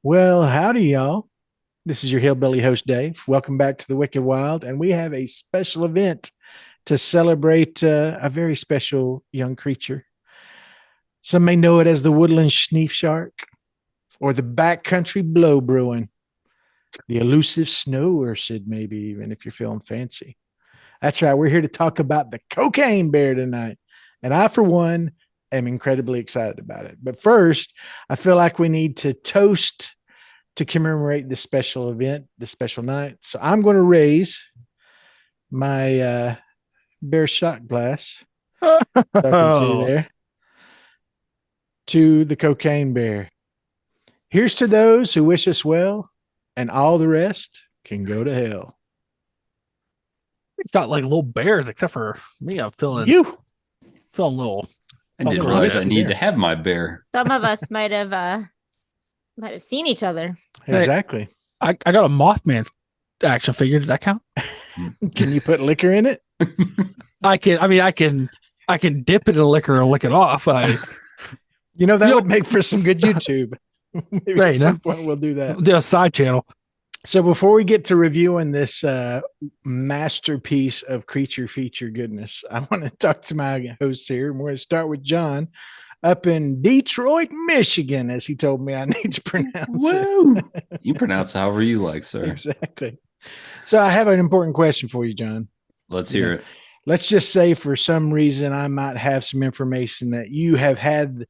Well, howdy, y'all. This is your hillbilly host, Dave. Welcome back to the Wicked Wild. And we have a special event to celebrate a very special young creature. Some may know it as the woodland schneef shark or the backcountry blow bruin, the elusive snow urchin, maybe even if you're feeling fancy. That's right. We're here to talk about the cocaine bear tonight. And I, for one, am incredibly excited about it. But first, I feel like we need to toast to commemorate this special event, this special night. So I'm going to raise my bear shot glass. So I can see there to the cocaine bear. Here's to those who wish us well, and all the rest can go to hell. It's got like little bears, except for me. I'm feeling a little. I didn't realize I need to have my bear. Some of us might have seen each other. Exactly. I got a Mothman action figure. Does that count? Can you put liquor in it? I can. I mean, I can dip it in liquor and lick it off. That would make for some good YouTube. Maybe at some point we'll do that. Do a side channel. So before we get to reviewing this masterpiece of creature feature goodness, I want to talk to my host here. And we're going to start with John up in Detroit, Michigan, as he told me I need to pronounce it. You pronounce however you like, sir. Exactly. So I have an important question for you, John. Let's hear it. Let's just say for some reason I might have some information that you have had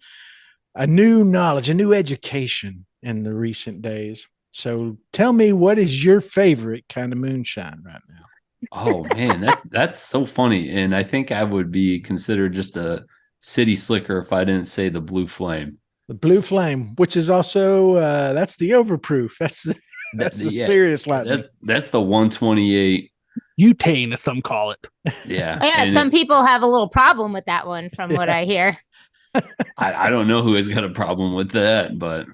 a new knowledge, a new education in the recent days. So tell me, what is your favorite kind of moonshine right now? Oh man, that's so funny. And I think I would be considered just a city slicker if I didn't say the Blue Flame. The Blue Flame, which is also that's the overproof. That's the serious lightning. That's the 128 butane, as some call it. Yeah. Yeah, some people have a little problem with that one, from what I hear. I don't know who has got a problem with that, but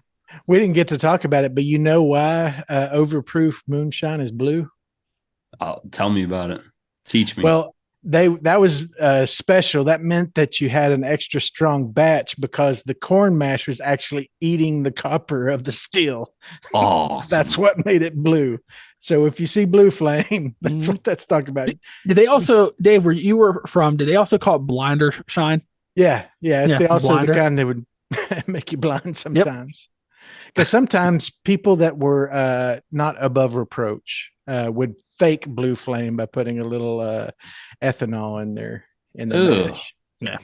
we didn't get to talk about it. But you know why overproof moonshine is blue? Tell me about it. Teach me. Well, that was special. That meant that you had an extra strong batch because the corn mash was actually eating the copper of the steel. Oh, that's what made it blue. So if you see Blue Flame, that's what that's talking about. Did they also, Dave, where you were from, did they also call it blinder shine? Yeah. It's also blinder. the kind that would make you blind sometimes. Because sometimes people that were not above reproach would fake Blue Flame by putting a little ethanol in there in the mash. Yeah.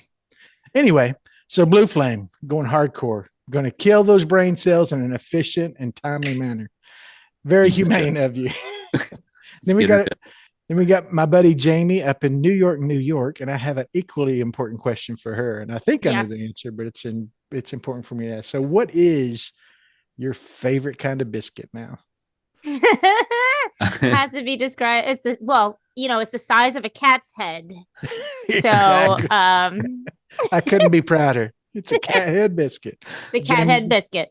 Anyway, so Blue Flame going hardcore, going to kill those brain cells in an efficient and timely manner. Very humane of you. Then we got my buddy Jamie up in New York, and I have an equally important question for her. And I think I know the answer, but it's important for me to ask. So, what is your favorite kind of biscuit now? Has to be described. It's the size of a cat's head. Exactly. So, I couldn't be prouder. It's a cat head biscuit. The cat head biscuit.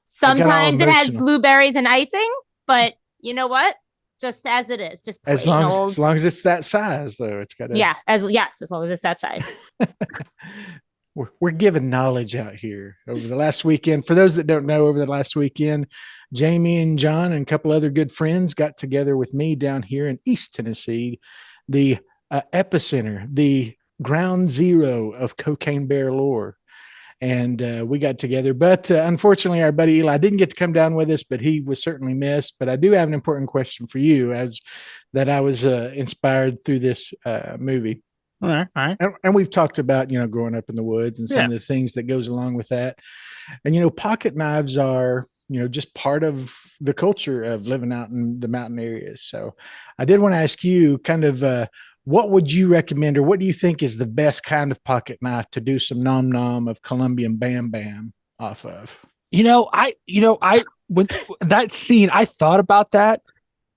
Sometimes it has blueberries and icing, but you know what? Just as it is, just plain as long as it's that size, though, it's got to. As long as it's that size. We're giving knowledge out here over the last weekend. For those that don't know, over the last weekend, Jamie and John and a couple other good friends got together with me down here in East Tennessee, the epicenter, the ground zero of cocaine bear lore. And we got together, but unfortunately, our buddy Eli didn't get to come down with us, but he was certainly missed. But I do have an important question for you, as that I was inspired through this movie. All right. And we've talked about, growing up in the woods and some of the things that goes along with that. And, pocket knives are, just part of the culture of living out in the mountain areas. So I did want to ask you kind of, what would you recommend, or what do you think is the best kind of pocket knife to do some nom nom of Colombian Bam Bam off of? I with that scene, I thought about that.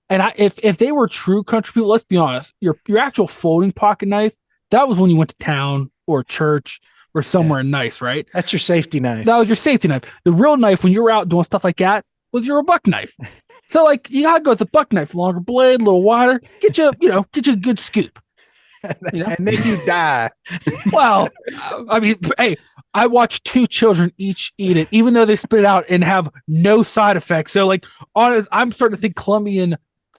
And if they were true country people, let's be honest, your actual folding pocket knife, that was when you went to town or church or somewhere nice, right? That's your safety knife. That was your safety knife. The real knife, when you were out doing stuff like that, was your buck knife. So you gotta go with the buck knife, longer blade, a little wider, get you a good scoop. You know? And then you die. Well, I mean, hey, I watched 2 children each eat it, even though they spit it out and have no side effects. So, like, honest, I'm starting to think Colombian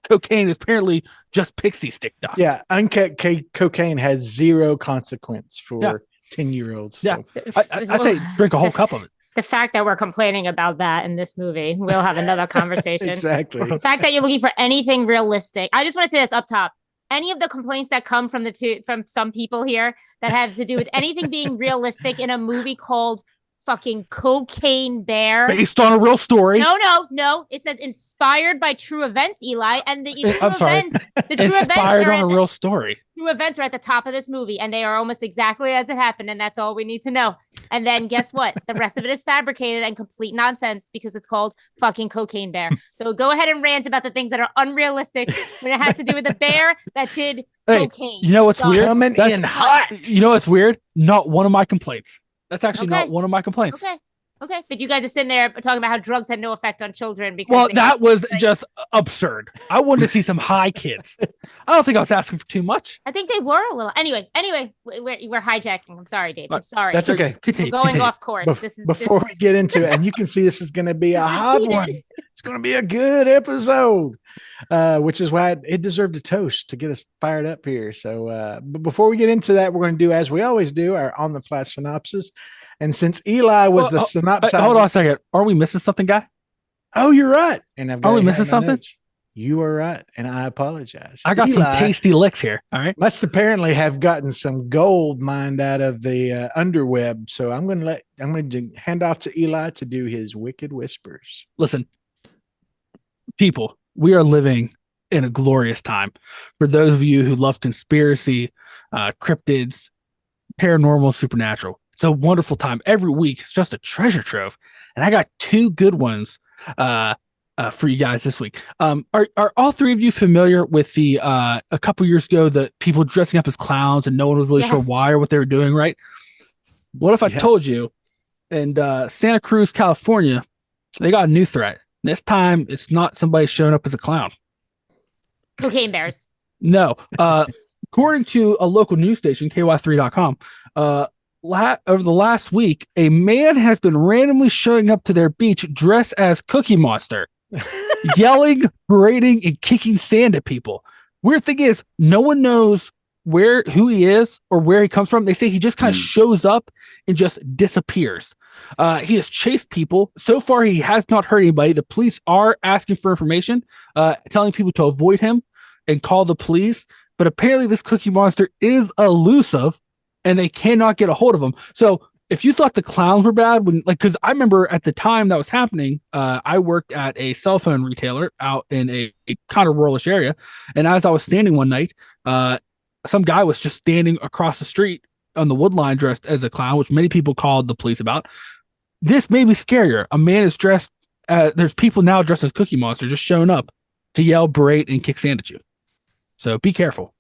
cocaine is apparently just pixie stick dust. Yeah, uncut cocaine has zero consequence for Yeah. 10-year-olds. Yeah. So. I say drink a whole cup of it. The fact that we're complaining about that in this movie, we'll have another conversation. Exactly. The fact that you're looking for anything realistic. I just want to say this up top. Any of the complaints that come from some people here that have to do with anything being realistic in a movie called fucking Cocaine Bear. Based on a real story. No. It says inspired by true events, Eli. And the true events Inspired on a real story. True events are at the top of this movie, and they are almost exactly as it happened, and that's all we need to know. And then guess what? The rest of it is fabricated and complete nonsense because it's called fucking Cocaine Bear. So go ahead and rant about the things that are unrealistic when it has to do with a bear that did cocaine. You know what's weird? Coming in hot. You know what's weird? Not one of my complaints. That's actually not one of my complaints. Okay. But you guys are sitting there talking about how drugs had no effect on children because that was just absurd. I wanted to see some high kids. I don't think I was asking for too much. I think they were a little. Anyway, we're hijacking. I'm sorry, Dave. I'm sorry. That's okay. We're going off course. Before we get into it, and you can see this is going to be a hot one. It's going to be a good episode, which is why it deserved a toast to get us fired up here. So, but before we get into that, we're going to do, as we always do, our on the fly synopsis. And since Eli was the synopsis, hold on a second. Are we missing something, guy? Oh, you're right. And are we missing something? Notes. You are right, and I apologize. I got some tasty licks here. All right, must apparently have gotten some gold mined out of the underweb. So I'm going to hand off to Eli to do his wicked whispers. Listen, people, we are living in a glorious time. For those of you who love conspiracy, cryptids, paranormal, supernatural, it's a wonderful time. Every week, it's just a treasure trove, and I got 2 good ones for you guys this week. Are all 3 of you familiar with the a couple years ago, the people dressing up as clowns and no one was really sure why or what they were doing, right? What if I told you in Santa Cruz, California, they got a new threat. This time, it's not somebody showing up as a clown. Cocaine bears. No. According to a local news station, KY3.com, over the last week, a man has been randomly showing up to their beach dressed as Cookie Monster, yelling, berating, and kicking sand at people. Weird thing is, no one knows who he is or where he comes from. They say he just kind of shows up and just disappears. He has chased people. So far, he has not hurt anybody. The police are asking for information, telling people to avoid him and call the police. But apparently, this Cookie Monster is elusive, and they cannot get a hold of him. So if you thought the clowns were bad, because I remember at the time that was happening, I worked at a cell phone retailer out in a kind of ruralish area. And as I was standing one night, some guy was just standing across the street on the wood line dressed as a clown, which many people called the police about. This may be scarier. A man is dressed, there's people now dressed as Cookie Monster just showing up to yell, berate, and kick sand at you. So be careful.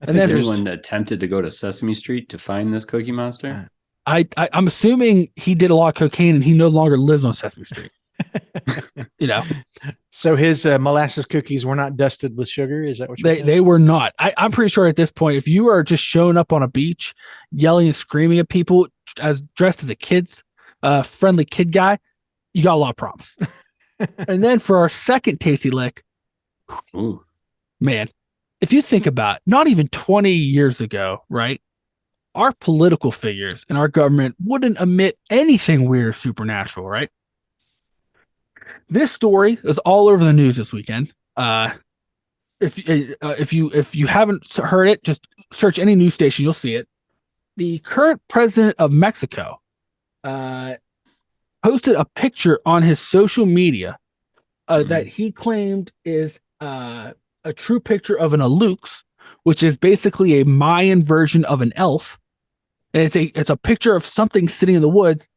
And then everyone attempted to go to Sesame Street to find this Cookie Monster. I'm assuming he did a lot of cocaine and he no longer lives on Sesame Street. So his molasses cookies were not dusted with sugar. Is that what you're saying? They were not. I'm pretty sure at this point, if you are just showing up on a beach, yelling and screaming at people as dressed as a friendly kid guy, you got a lot of problems. And then for our second tasty lick, man, if you think about it, not even 20 years ago, right? Our political figures and our government wouldn't admit anything weird or supernatural, right? This story is all over the news this weekend. If you haven't heard it, just search any news station, you'll see it. The current president of Mexico posted a picture on his social media that he claimed is a true picture of an alux, which is basically a Mayan version of an elf. And it's a picture of something sitting in the woods.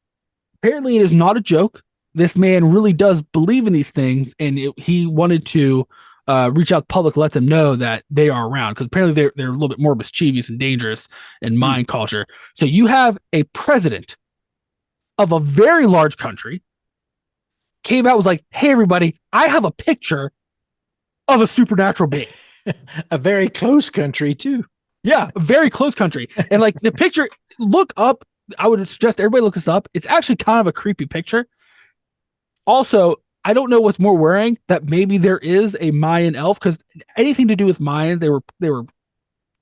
Apparently, it is not a joke. This man really does believe in these things, and he wanted to reach out to the public, let them know that they are around, because apparently they're a little bit more mischievous and dangerous in Mayan culture. So you have a president of a very large country came out, was like, "Hey, everybody, I have a picture of a supernatural being." A very close country too. Yeah, very close country. And like the picture, look up. I would suggest everybody look this up. It's actually kind of a creepy picture. Also, I don't know what's more worrying, that maybe there is a Mayan elf, because anything to do with Mayans, they were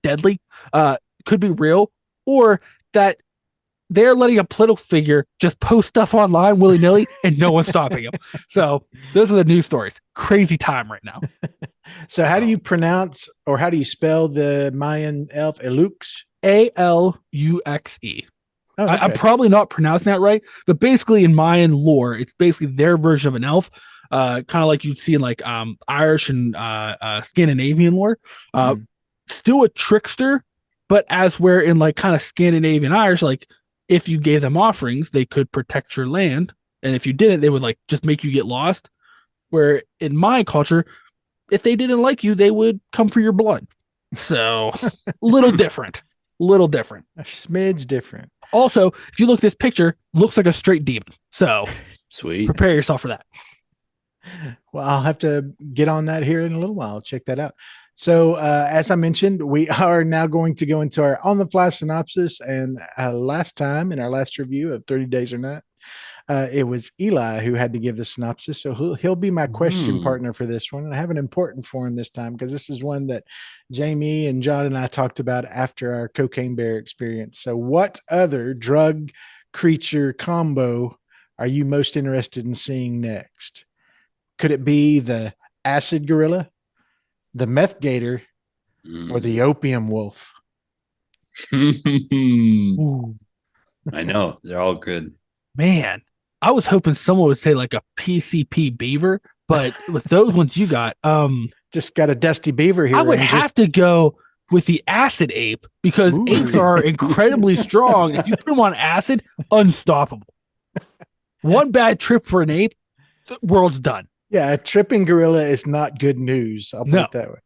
deadly, could be real, or that they're letting a political figure just post stuff online willy-nilly and no one's stopping him. So those are the news stories. Crazy time right now. So how do you pronounce or how do you spell the Mayan elf? Elux? Aluxe. Oh, okay. I'm probably not pronouncing that right, but basically in Mayan lore, it's basically their version of an elf, kind of like you'd see in like Irish and Scandinavian lore. Still a trickster, but as where in like kind of Scandinavian Irish, like if you gave them offerings, they could protect your land, and if you didn't, they would like just make you get lost. Where in my culture, if they didn't like you, they would come for your blood. So little different. A smidge different. Also, if you look at this picture, looks like a straight demon. So Sweet. prepare yourself for that. Well, I'll have to get on that here in a little while. Check that out. So, as I mentioned, we are now going to go into our on-the-fly synopsis. And last time in our last review of 30 Days or Not, it was Eli who had to give the synopsis. So he'll be my question partner for this one. And I have an important for him this time because this is one that Jamie and John and I talked about after our Cocaine Bear experience. So what other drug creature combo are you most interested in seeing next? Could it be the acid gorilla, the meth gator, or the opium wolf? Ooh, I know. They're all good. man, I was hoping someone would say like a PCP beaver, but with those ones you got, Just got a dusty beaver here. I would Ranger. have to go with the acid ape because Ooh. apes are incredibly strong. If you put them on acid, unstoppable. One bad trip for an ape, the world's done. Yeah, a tripping gorilla is not good news. I'll put No. it that way.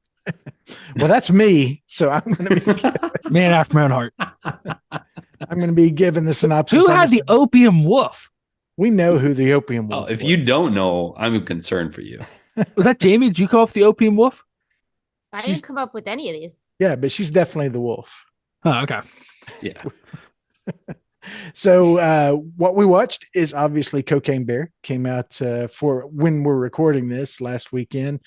Well, that's me. So I'm going to be Man after my own heart. I'm going to be given the synopsis. Who on had this the opium wolf? one. We know who the opium wolf. If you was. don't know, I'm concerned for you. Was that Jamie? Did you come up with the opium wolf? I She's- didn't come up with any of these. Yeah, but she's definitely the wolf. Oh, okay. Yeah. So what we watched is obviously Cocaine Bear. Came out for when we're recording this last weekend,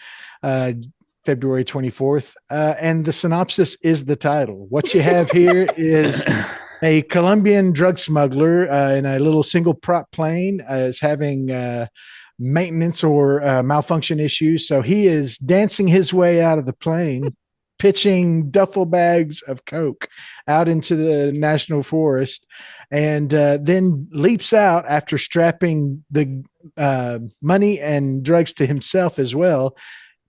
February 24th. And the synopsis is the title. What you have here is a Colombian drug smuggler in a little single prop plane is having maintenance or malfunction issues. So he is dancing his way out of the plane, pitching duffel bags of coke out into the national forest, and then leaps out after strapping the money and drugs to himself as well.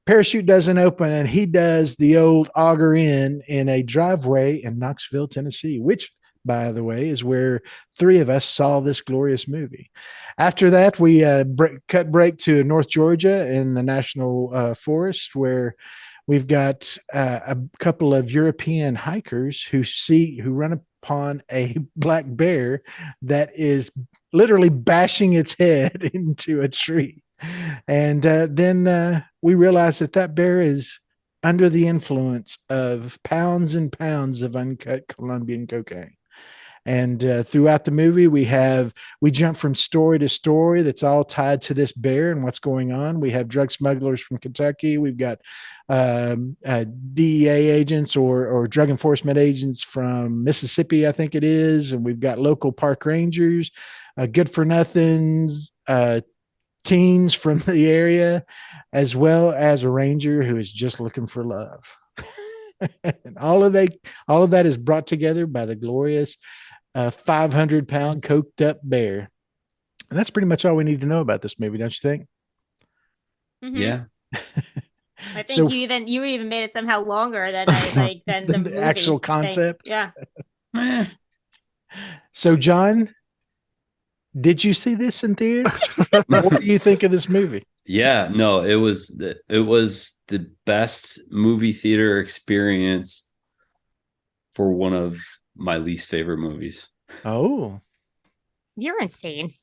Parachute doesn't open, and he does the old auger in a driveway in Knoxville, Tennessee, which, by the way, is where three of us saw this glorious movie. After that, we cut break to North Georgia in the national forest, where we've got a couple of European hikers who run upon a black bear that is literally bashing its head into a tree. And then we realize that bear is under the influence of pounds and pounds of uncut Colombian cocaine. And throughout the movie, we jump from story to story that's all tied to this bear and what's going on. We have drug smugglers from Kentucky. We've got DEA agents or drug enforcement agents from Mississippi, I think it is. And we've got local park rangers, good for nothings, teens from the area, as well as a ranger who is just looking for love. And all of that is brought together by the glorious 500-pound coked up bear. And that's pretty much all we need to know about this movie, don't you think? Mhm. Yeah. I think So- you even made it somehow longer than than Than the the actual movie thing. concept? Yeah. Eh, So, John, did you see this in theater? What do you think of this movie? Yeah, no, it was the best movie theater experience for one of my least favorite movies. Oh, You're insane.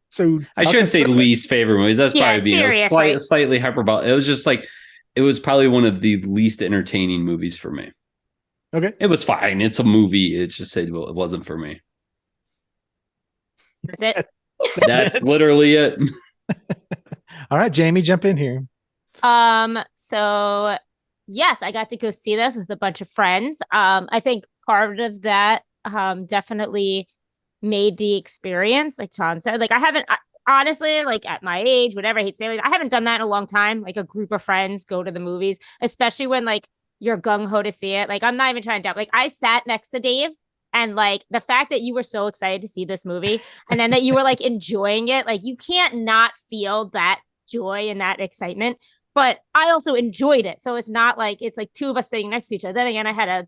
so I shouldn't say least favorite movies. That's Yeah, probably being seriously. slightly hyperbolic. It was just like it was probably one of the least entertaining movies for me. Okay. It was fine. It's a movie. It's just it wasn't for me. That's it. That's it. literally it. All right, Jamie, jump in here. So yes, I got to go see this with a bunch of friends. I think part of that definitely made the experience, like Sean said. Like honestly, like at my age, whatever, I hate saying, like, I haven't done that in a long time. Like a group of friends go to the movies, especially when like you're gung ho to see it. Like I'm not even trying to doubt. Like I sat next to Dave, and like the fact that you were so excited to see this movie, and then that you were like enjoying it, like you can't not feel that joy and that excitement. But I also enjoyed it, so it's not like it's like two of us sitting next to each other. Then again, I had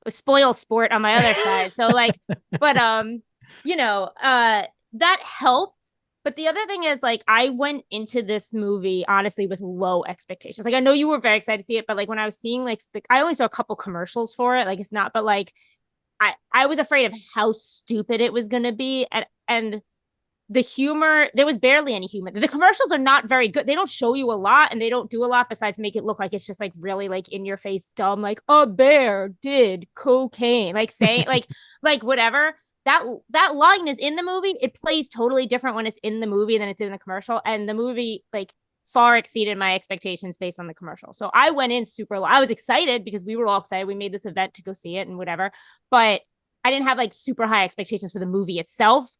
a spoil sport on my other side, so like, but that helped. But the other thing is, like, I went into this movie honestly with low expectations. Like, I know you were very excited to see it, but like when I was seeing like I only saw a couple commercials for it. Like, it's not, but like, I was afraid of how stupid it was gonna be, and the humor, there was barely any humor. The commercials are not very good. They don't show you a lot, and they don't do a lot besides make it look like it's just like really like in your face dumb, like a bear did cocaine, like saying like whatever. That line is in the movie. It plays totally different when it's in the movie than it's in the commercial, and the movie like far exceeded my expectations based on the commercial. So I went in super low. I was excited because we were all excited. We made this event to go see it and whatever, but I didn't have like super high expectations for the movie itself.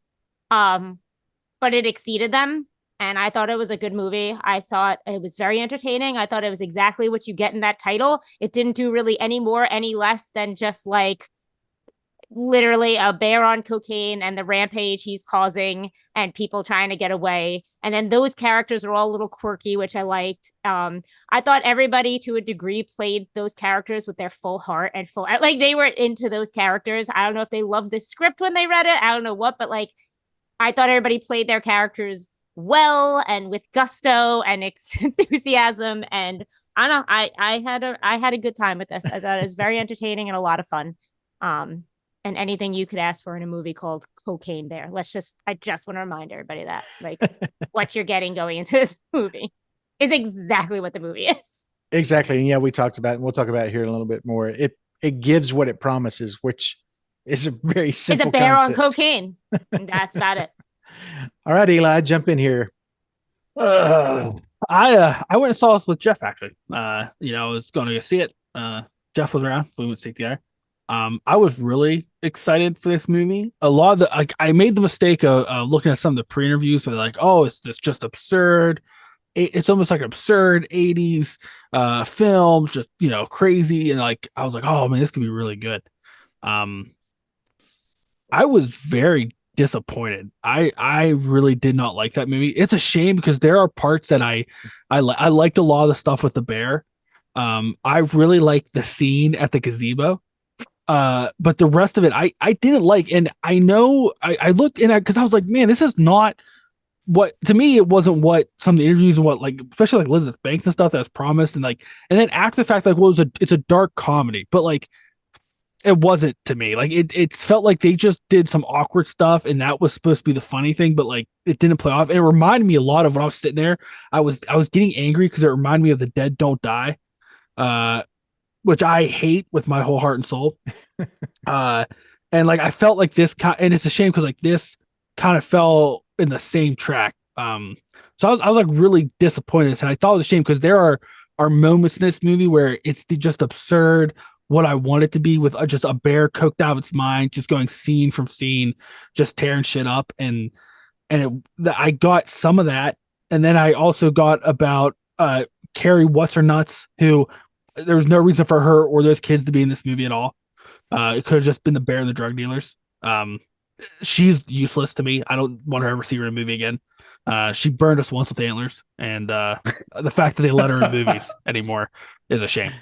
But it exceeded them, and I thought it was a good movie. I thought it was very entertaining. I thought it was exactly what you get in that title. It didn't do really any more, any less than just like literally a bear on cocaine and the rampage he's causing and people trying to get away. And then those characters are all a little quirky, which I liked. I thought everybody to a degree played those characters with their full heart and full, like they were into those characters. I don't know if they loved the script when they read it. I don't know what, but like, I thought everybody played their characters well and with gusto and enthusiasm. And I don't know, I had a good time with this. I thought it was very entertaining and a lot of fun. And anything you could ask for in a movie called Cocaine Bear. I just want to remind everybody that like what you're getting going into this movie is exactly what the movie is. Exactly. And yeah, we talked about, and we'll talk about it here in a little bit more. It gives what it promises, which is a very simple It's a bear concept. on cocaine. And that's about it. All right, Eli, jump in here. I went and saw this with Jeff actually. I was going to go see it. Jeff was around, so we went to see it together. I was really excited for this movie. A lot of the I made the mistake of looking at some of the pre-interviews where they're like, "Oh, it's just absurd. It's almost like absurd 80s film, just crazy." And like I was like, "Oh man, this could be really good." I was very disappointed. I really did not like that movie. It's a shame because there are parts that I liked a lot of the stuff with the bear. I really liked the scene at the gazebo. But the rest of it I didn't like. And I know I looked in because I was like, man, this is not what, to me, it wasn't what some of the interviews and what, like, especially like Elizabeth Banks and stuff that was promised. And then after the fact, like, well, it's a dark comedy, but like, it wasn't to me. Like it felt like they just did some awkward stuff and that was supposed to be the funny thing, but like it didn't play off. And it reminded me a lot of when I was sitting there. I was getting angry because it reminded me of The Dead Don't Die, which I hate with my whole heart and soul. And like I felt like and it's a shame because like this kind of fell in the same track. So I was like really disappointed in this, and I thought it was a shame because there are moments in this movie where it's just absurd what I want it to be, with just a bear coked out of its mind, just going scene from scene, just tearing shit up. And I got some of that. And then I also got about Carrie What's Her Nuts, who there was no reason for her or those kids to be in this movie at all. It could have just been the bear and the drug dealers. She's useless to me. I don't want to ever see her in a movie again. She burned us once with antlers, and the fact that they let her in movies anymore is a shame.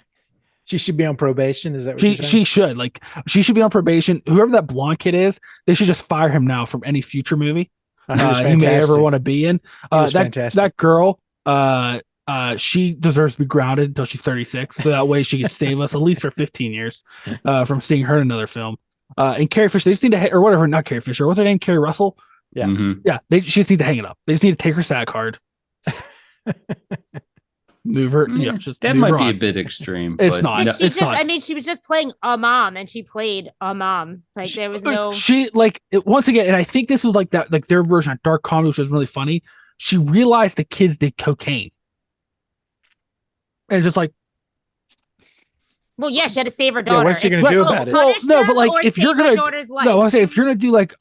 She should be on probation. Is that what she should? Like, she should be on probation. Whoever that blonde kid is, they should just fire him now from any future movie he may ever want to be in. That girl, she deserves to be grounded until she's 36, so that way she can save us at least for 15 years from seeing her in another film. And Carrie Fisher, they just need to, or whatever, not Carrie Fisher. What's her name? Carrie Russell. Yeah, yeah. She just needs to hang it up. They just need to take her SAG card. move her. Yeah, just that move might her be a on. bit extreme. It's but not. And no- she It's just, not. I mean, she was just playing a mom and she played a mom. Like there was no. She like once again, and I think this was like that, like their version of dark comedy, which was really funny. She realized the kids did cocaine, and just like, Well, yeah, she had to save her Yeah, daughter. what's she It's gonna do like, about it? well, punish no, but them like or if you're save her gonna, daughter's life. no, I say if you're gonna do like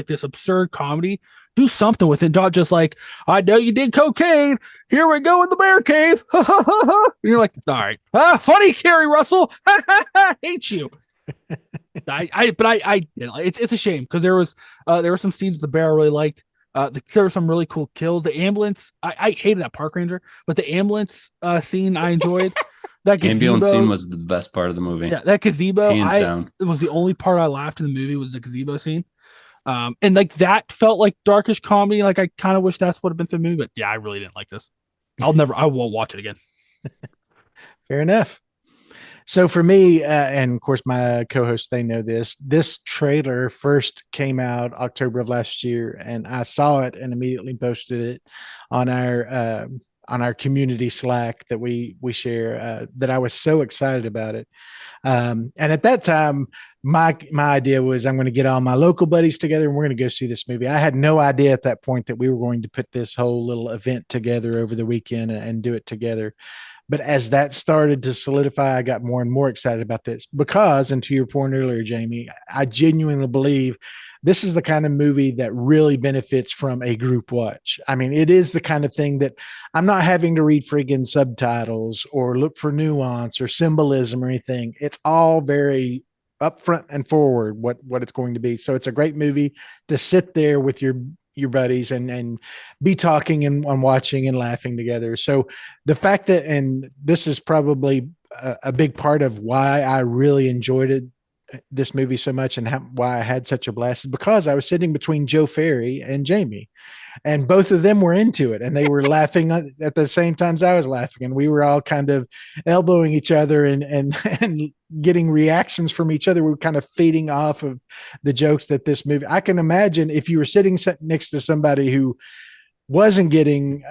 this absurd comedy, do something with it. Not just like, I know you did cocaine. Here we go in the bear cave. And you're like, all right, funny, Carrie Russell. Hate you. I you know, it's a shame because there were some scenes with the bear I really liked. There were some really cool kills. The ambulance, I hated that park ranger, but the ambulance scene I enjoyed. That ambulance gazebo, scene was the best part of the movie. yeah, that gazebo, Hands down. it was the only part I laughed in the movie was the gazebo scene. And like that felt like darkish comedy. Like I kind of wish that's what had been through the movie, but yeah, I really didn't like this. I won't watch it again. Fair enough. So for me, and of course my co-hosts, they know this trailer first came out October of last year, and I saw it and immediately posted it on our community Slack that we share, that I was so excited about it. And at that time, my idea was I'm going to get all my local buddies together and we're going to go see this movie. I had no idea at that point that we were going to put this whole little event together over the weekend and do it together. But as that started to solidify, I got more and more excited about this because, and to your point earlier, Jamie, I genuinely believe this is the kind of movie that really benefits from a group watch. I mean, it is the kind of thing that I'm not having to read friggin' subtitles or look for nuance or symbolism or anything. It's all very upfront and forward what it's going to be. So it's a great movie to sit there with your buddies and be talking and watching and laughing together. So the fact that, and this is probably a big part of why I really enjoyed it, this movie so much, and why I had such a blast, is because I was sitting between Joe Ferry and Jamie, and both of them were into it, and they were laughing at the same times I was laughing, and we were all kind of elbowing each other and getting reactions from each other. We were kind of feeding off of the jokes that this movie. I can imagine if you were sitting next to somebody who wasn't getting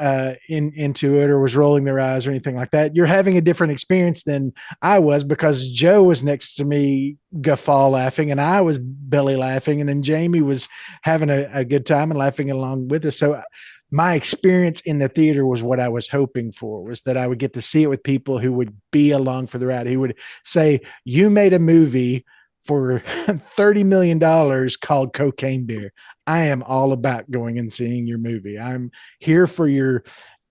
into it or was rolling their eyes or anything like that, you're having a different experience than I was, because Joe was next to me guffaw laughing and I was belly laughing, and then Jamie was having a good time and laughing along with us. So my experience in the theater was what I was hoping for, was that I would get to see it with people who would be along for the ride, who would say, you made a movie for $30 million called Cocaine Bear. I am all about going and seeing your movie. I'm here for your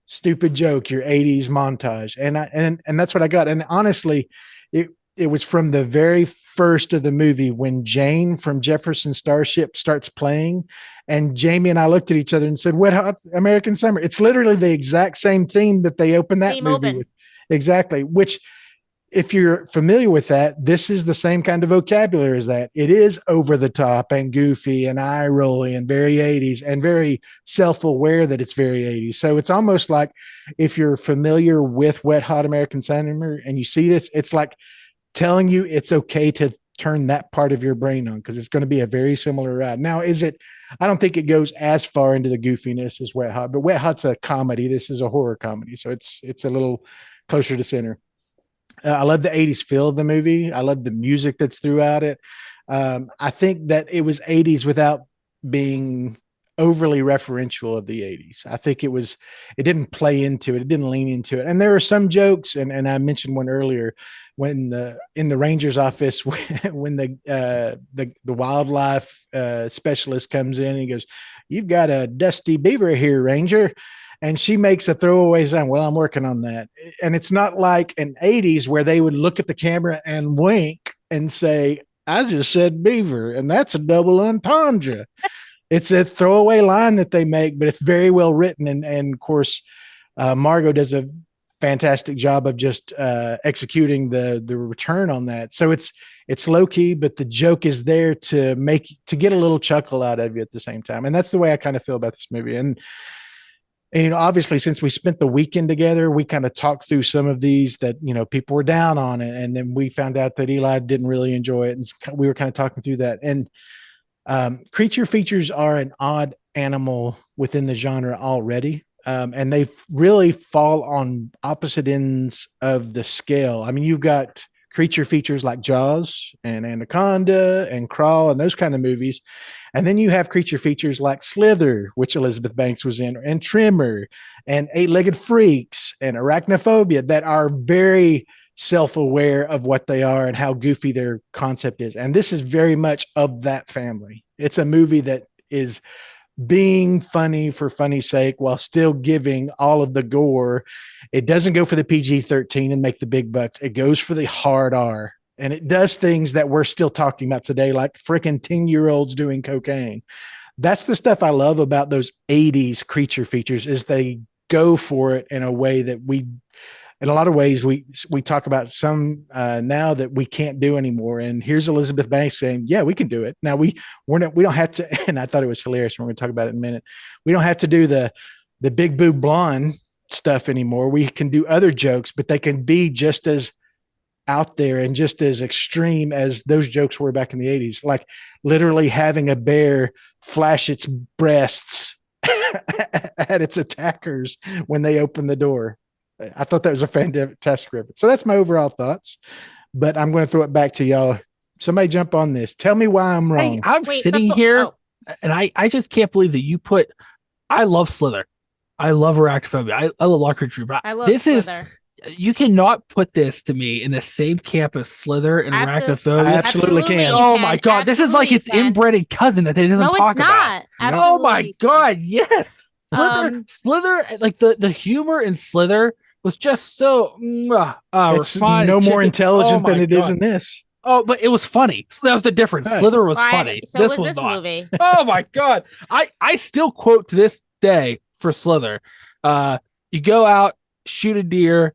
stupid joke, your 80s montage. And that's what I got. And honestly, it was from the very first of the movie when Jane from Jefferson Starship starts playing, and Jamie and I looked at each other and said, Wet Hot American Summer. It's literally the exact same theme that they opened that movie with. Exactly. Which, if you're familiar with that, this is the same kind of vocabulary as that. It is over the top and goofy and eye rolling and very 80s and very self-aware that it's very 80s. So it's almost like, if you're familiar with Wet Hot American Summer and you see this, it's like telling you it's okay to turn that part of your brain on, because it's going to be a very similar ride. Now, I don't think it goes as far into the goofiness as Wet Hot, but Wet Hot's a comedy. This is a horror comedy. So it's a little closer to center. I love the 80s feel of the movie. I love the music that's throughout it. I think that it was 80s without being overly referential of the 80s. I think it didn't play into it. It didn't lean into it. And there are some jokes, and I mentioned one earlier, when in the ranger's office, when the wildlife specialist comes in and he goes, "You've got a dusty beaver here, Ranger." And she makes a throwaway sign. Well, I'm working on that. And it's not like an 80s where they would look at the camera and wink and say, "I just said beaver." And that's a double entendre. It's a throwaway line that they make, but it's very well written. And of course, Margot does a fantastic job of just executing the return on that. So it's low key, but the joke is there to get a little chuckle out of you at the same time. And that's the way I kind of feel about this movie. And obviously, since we spent the weekend together, we kind of talked through some of these that, people were down on it. And then we found out that Eli didn't really enjoy it. And we were kind of talking through that. And creature features are an odd animal within the genre already. And they really fall on opposite ends of the scale. I mean, you've got creature features like Jaws and Anaconda and Crawl and those kind of movies. And then you have creature features like Slither, which Elizabeth Banks was in, and Tremor and Eight-Legged Freaks and Arachnophobia that are very self-aware of what they are and how goofy their concept is. And this is very much of that family. It's a movie that is being funny for funny's sake while still giving all of the gore. It doesn't go for the PG-13 and make the big bucks. It goes for the hard R. And it does things that we're still talking about today, like freaking 10-year-olds doing cocaine. That's the stuff I love about those 80s creature features is they go for it in a way that we, in a lot of ways, we talk about some now that we can't do anymore. And here's Elizabeth Banks saying, yeah, we can do it. Now we don't have to, and I thought it was hilarious. We're going to talk about it in a minute. We don't have to do the big boob blonde stuff anymore. We can do other jokes, but they can be just as out there and just as extreme as those jokes were back in the 80s, like literally having a bear flash its breasts at its attackers when they open the door. I thought that was a fantastic reference. So that's my overall thoughts, but I'm going to throw it back to y'all. Somebody jump on this. Tell me why I'm wrong. I'm Wait, sitting here and I just can't believe that you put, I love Slither. I love Arachnophobia. I love Locker Tree, but I love this Slither. you cannot put this to me in the same camp as Slither and Arachnophobia. I absolutely can. Oh my God. This is like its inbred cousin that they didn't No, talk it's not. about. No. Oh my Absolutely. God. Yes. Slither, like the humor in Slither was just so It's refined. no more intelligent Oh than my it is God. in this. Oh, but it was funny. So that was the difference. Right. Slither was Why- funny. So this was was this not. movie. Oh my God. I still quote to this day for Slither. You go out, shoot a deer,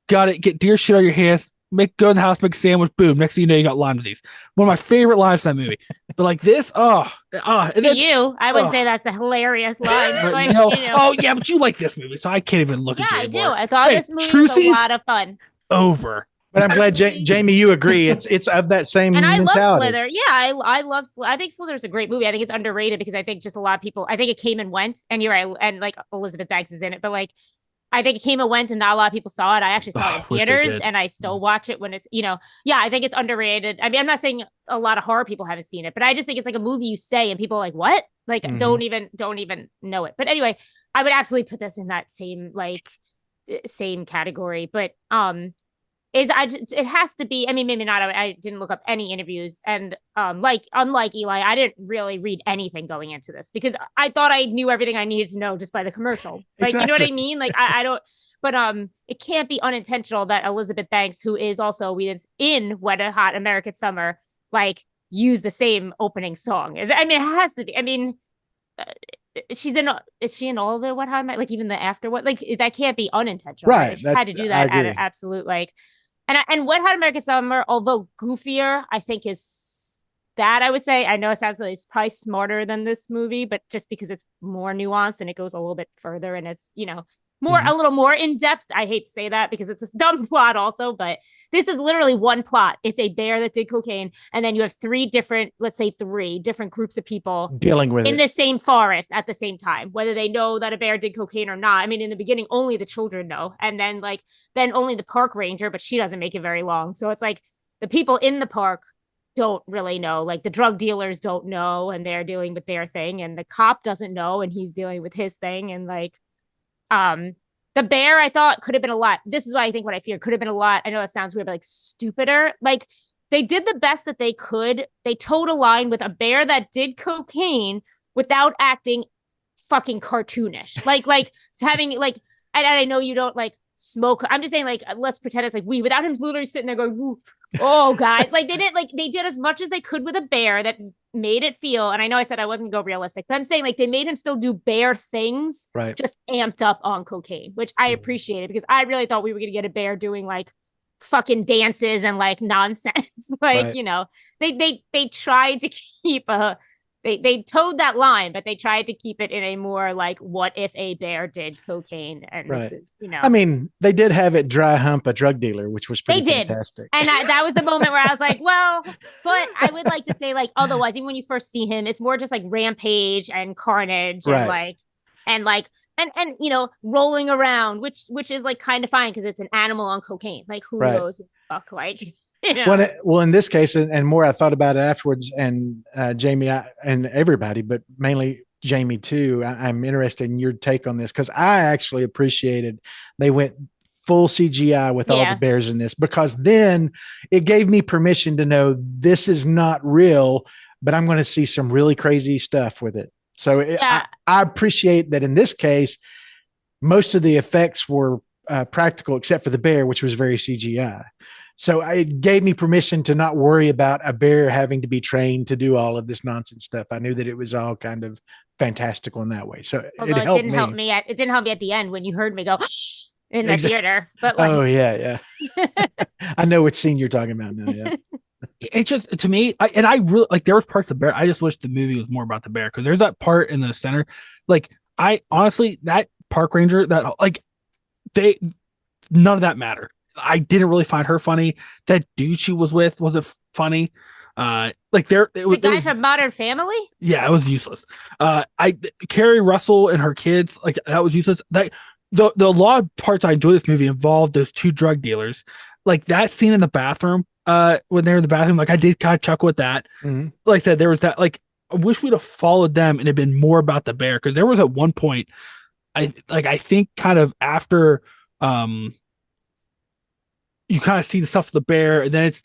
get deer shit on your hands, go in the house, make a sandwich, boom. Next thing you know, you got Lyme disease. One of my favorite lines in that movie. But like this, and To then, you, I wouldn't oh. say that's a hilarious line. but, But, you know, you know. oh yeah, but you like this movie, so I can't even look Yeah, at you I do. anymore. I thought Hey, this movie was a Trucy's lot of fun. over. But I'm glad, Jamie, you agree. It's of that same And I love mentality. Slither. Yeah, I love I think Slither's a great movie. I think it's underrated because I think just a lot of people, I think it came and went. And you're right. And like Elizabeth Banks is in it. But like, I think it came and went and not a lot of people saw it. I actually saw it in Wish they theaters did. and I still watch it when it's, yeah, I think it's underrated. I mean, I'm not saying a lot of horror people haven't seen it, but I just think it's like a movie you say and people are like, what? Like, Mhm. don't even know it. But anyway, I would absolutely put this in that same category. But, it has to be, I mean, maybe not. I didn't look up any interviews and unlike Eli, I didn't really read anything going into this because I thought I knew everything I needed to know just by the commercial. Like, you know what I Exactly. mean? Like I don't, but it can't be unintentional that Elizabeth Banks, who is also in Wet Hot American Summer, like use the same opening song. It has to be. I mean, is she in all the Wet Hot, like even the after what, like that can't be unintentional. Right. She had to do that I at agree. an absolute like. And Wet Hot American Summer, although goofier, I think is bad. I would say. I know it sounds like it's probably smarter than this movie, but just because it's more nuanced and it goes a little bit further and it's more Mhm. a little more in depth. I hate to say that because it's a dumb plot also, but this is literally one plot. It's a bear that did cocaine, and then you have three different groups of people Dealing with in it. the same forest at the same time, whether they know that a bear did cocaine or not. I mean, in the beginning, only the children know, and then only the park ranger, but she doesn't make it very long. So it's like the people in the park don't really know, like the drug dealers don't know, and they're dealing with their thing, and the cop doesn't know, and he's dealing with his thing, and the bear I thought could have been a lot. This is what I think what I feared could have been a lot. I know that sounds weird, but like stupider. Like they did the best that they could. They towed a line with a bear that did cocaine without acting fucking cartoonish. Like having like, and I know you don't like smoke. I'm just saying, like, let's pretend it's like without him literally sitting there going, "Woo." Oh, guys, like they did as much as they could with a bear that made it feel. And I know I said I wasn't gonna go realistic, but I'm saying like they made him still do bear things, Right. just amped up on cocaine, which I appreciated because I really thought we were gonna get a bear doing like fucking dances and like nonsense. Like, Right. they tried to keep they towed that line, but they tried to keep it in a more like, what if a bear did cocaine? And Right. this is, I mean, they did have it dry hump a drug dealer, which was pretty They did. fantastic. and that was the moment where I was like, well, but I would like to say like, otherwise, even when you first see him, it's more just like rampage and carnage Right. and like, and like and rolling around, which is like kind of fine because it's an animal on cocaine. Like who Right. knows what the fuck, like Well, in this case, and more, I thought about it afterwards, and Jamie and everybody, but mainly Jamie too. I'm interested in your take on this because I actually appreciated they went full CGI with all Yeah. the bears in this, because then it gave me permission to know this is not real, but I'm going to see some really crazy stuff with it. So Yeah. I appreciate that in this case, most of the effects were practical except for the bear, which was very CGI. So it gave me permission to not worry about a bear having to be trained to do all of this nonsense stuff. I knew that it was all kind of fantastical in that way. So although it didn't help me it didn't help me at the end when you heard me go in the theater. But like, Oh yeah. I know which scene you're talking about now. Yeah. It just, to me, I really like, there was parts of bear. I just wish the movie was more about the bear, because there's that part in the center. Like, I honestly, that park ranger, that like none of that mattered. I didn't really find her funny. That dude she was with wasn't funny. Like the guy from Modern Family. Yeah, it was useless. Carrie Russell and her kids, like that was useless. That the lot of parts I enjoy this movie involved those two drug dealers. Like that scene in the bathroom, when they're in the bathroom, like I did kind of chuckle with that. Mm-hmm. Like I said, there was that, like, I wish we'd have followed them and it been more about the bear, because there was at one point, I think kind of after you kind of see the stuff with the bear, and then it's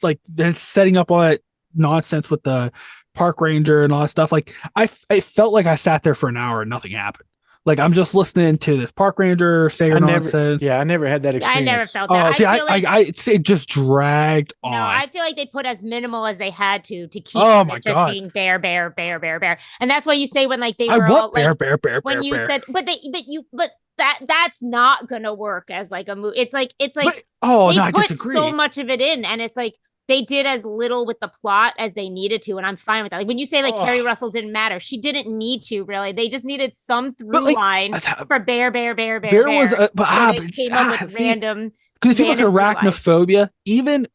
setting up all that nonsense with the park ranger and all that stuff. Like I felt like I sat there for an hour and nothing happened. Like I'm just listening to this park ranger say her nonsense. I never had that I experience. never felt that. It just dragged on. No, I feel like they put as minimal as they had to keep my just God. being bear, and that's why you say when like they I were want all bear, like bear, when bear, you bear. said but that's not gonna work as like a movie. It's like they I put disagree. so much of it in, and it's like they did as little with the plot as they needed to, and I'm fine with that. Like when you say like Carrie Russell didn't matter, she didn't need to really. They just needed some through line for bear. There was came up with random. Because if you look at random through lines. arachnophobia, even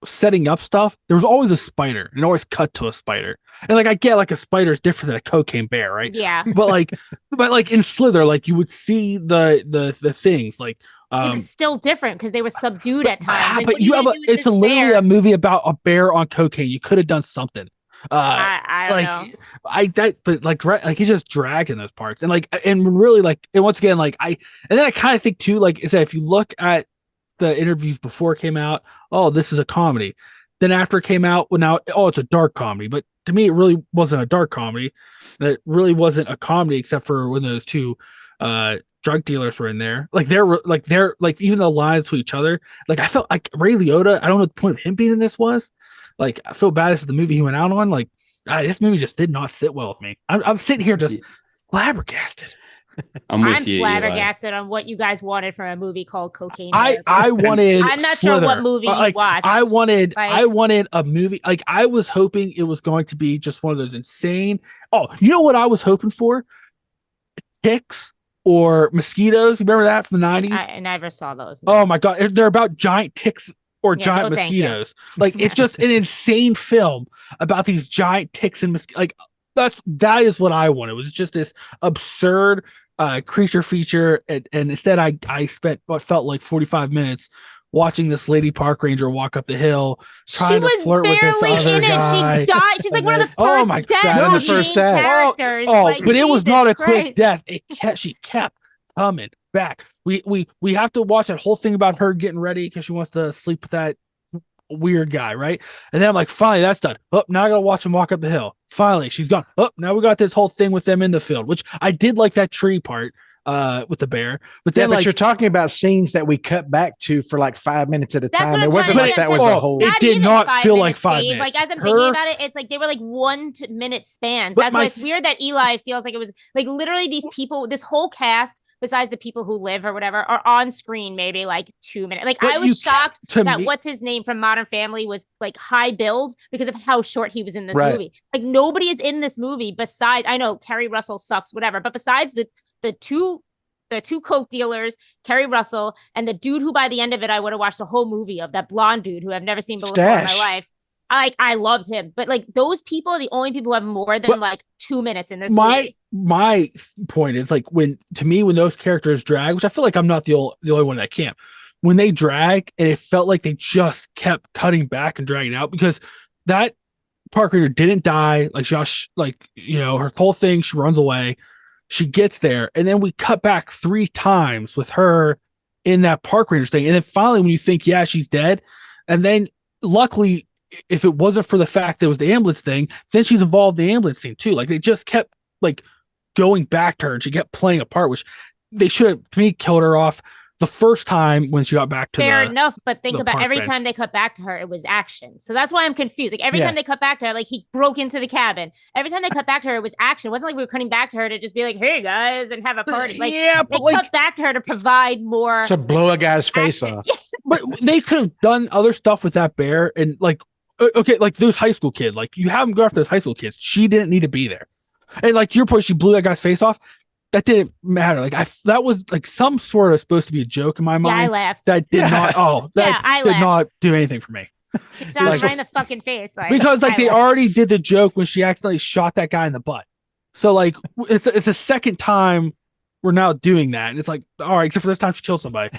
setting up stuff, there was always a spider and always cut to a spider. And like I get like a spider is different than a cocaine bear, right? Yeah. But like in Slither, like you would see the things like it's still different because they were subdued at times. Like, but you have it's literally a movie about a bear on cocaine. You could have done something. I don't know. But like he's just dragging those parts, and really like, and once again, like and then I kind of think too, like I said, if you look at the interviews before it came out, this is a comedy. Then after it came out, it's a dark comedy. But to me, it really wasn't a dark comedy. It really wasn't a comedy except for when those two drug dealers were in there. Like they're even the lines to each other. Like I felt like Ray Liotta. I don't know what the point of him being in this was. Like I feel bad. This is the movie he went out on. Like this movie just did not sit well with me. I'm sitting here just flabbergasted. I'm with you. Flabbergasted on what you guys wanted from a movie called Cocaine. I wanted. I'm not Slither. sure what movie you watched. I wanted a movie. Like I was hoping it was going to be just one of those insane. Oh, you know what I was hoping for? Ticks or mosquitoes. You remember that from the 90s? I never saw those. Oh my God, they're about giant ticks or giant mosquitoes. Like it's just an insane film about these giant ticks and mosquitoes. Like that is what I wanted. It was just this absurd creature feature, and instead I spent what felt like 45 minutes watching this lady park ranger walk up the hill trying to flirt with this other guy. She died. She's like one of the first deaths in the first act. characters. But it was not a quick Christ. death. She kept coming back. We have to watch that whole thing about her getting ready because she wants to sleep with that weird guy, right? And then I'm like, finally, that's done. Oh, now I gotta watch him walk up the hill. Finally, she's gone. Oh, now we got this whole thing with them in the field, which I did like that tree part with the bear. But then but you're talking about scenes that we cut back to for like 5 minutes at a time. It wasn't like that was a whole. It did not feel like 5 minutes. Like as I'm thinking about it, it's like they were like 1 minute spans. That's why it's weird that Eli feels like it was like literally these people, this whole cast, besides the people who live or whatever, are on screen maybe like 2 minutes. Like I was shocked that what's his name from Modern Family was like high build because of how short he was in this movie. Like nobody is in this movie besides, I know Carrie Russell sucks, whatever, but besides the two coke dealers, Carrie Russell, and the dude who by the end of it I would have watched the whole movie of, that blonde dude who I've never seen before in my life. I loved him, but like those people are the only people who have more than like 2 minutes in this movie. my point is like when those characters drag, which I feel like I'm not the only one that can't. When they drag, and it felt like they just kept cutting back and dragging out because that park ranger didn't die. Like Josh, like her whole thing, she runs away, she gets there, and then we cut back 3 times with her in that park ranger thing, and then finally when you think she's dead, and then luckily if it wasn't for the fact that it was the ambulance thing, then she's involved in the ambulance scene too. Like they just kept like going back to her, and she kept playing a part, which they should have, to me, killed her off the first time when she got back to fair enough, but think the about park every bench. time they cut back to her, it was action. So that's why I'm confused. Like every time they cut back to her, like he broke into the cabin. Every time they cut back to her, it was action. It wasn't like we were cutting back to her to just be like, "Hey guys," and have a party. Like but they cut back to her to provide more to blow a guy's face action. off. But they could have done other stuff with that bear, and like okay, like those high school kids, like you have them go after those high school kids. She didn't need to be there, and like to your point, she blew that guy's face off. That didn't matter. Like that was like some sort of supposed to be a joke in my mind. Yeah, I laughed. That did not. Oh, that I did laughed. not do anything for me. She shot him right in the fucking face. Like, Because like I they laughed. already did the joke when she accidentally shot that guy in the butt. So like it's a second time we're now doing that, and it's like all right, except for this time she killed somebody.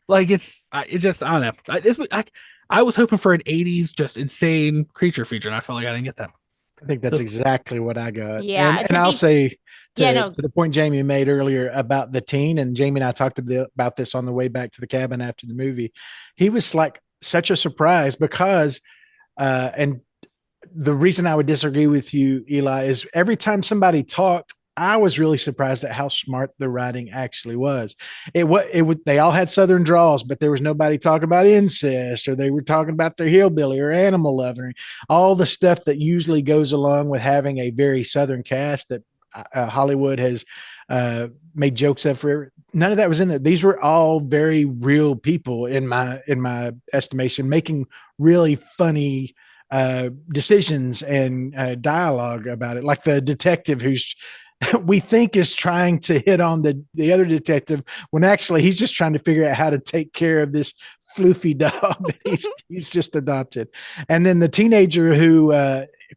Like it's just I don't know. I was hoping for an '80s just insane creature feature, and I felt like I didn't get that. I think that's exactly what I got. Yeah, and I'll say to to the point Jamie made earlier about the teen, and Jamie and I talked about this on the way back to the cabin after the movie. He was like such a surprise because, and the reason I would disagree with you, Eli, is every time somebody talked, I was really surprised at how smart the writing actually was. They all had Southern draws, but there was nobody talking about incest, or they were talking about their hillbilly or animal loving, all the stuff that usually goes along with having a very Southern cast that Hollywood has made jokes of forever. None of that was in there. These were all very real people in my estimation, making really funny decisions and dialogue about it. Like the detective who's we think is trying to hit on the other detective when actually he's just trying to figure out how to take care of this floofy dog that he's just adopted. And then the teenager who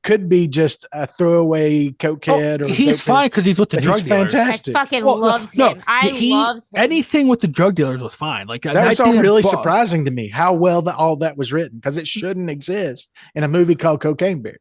could be just a throwaway cokehead. Or he's fine because he's with the drug dealers. Fantastic. I fucking loved him. I loved him. Anything with the drug dealers was fine. Like that was all really surprising to me how well all that was written, because it shouldn't exist in a movie called Cocaine Bear.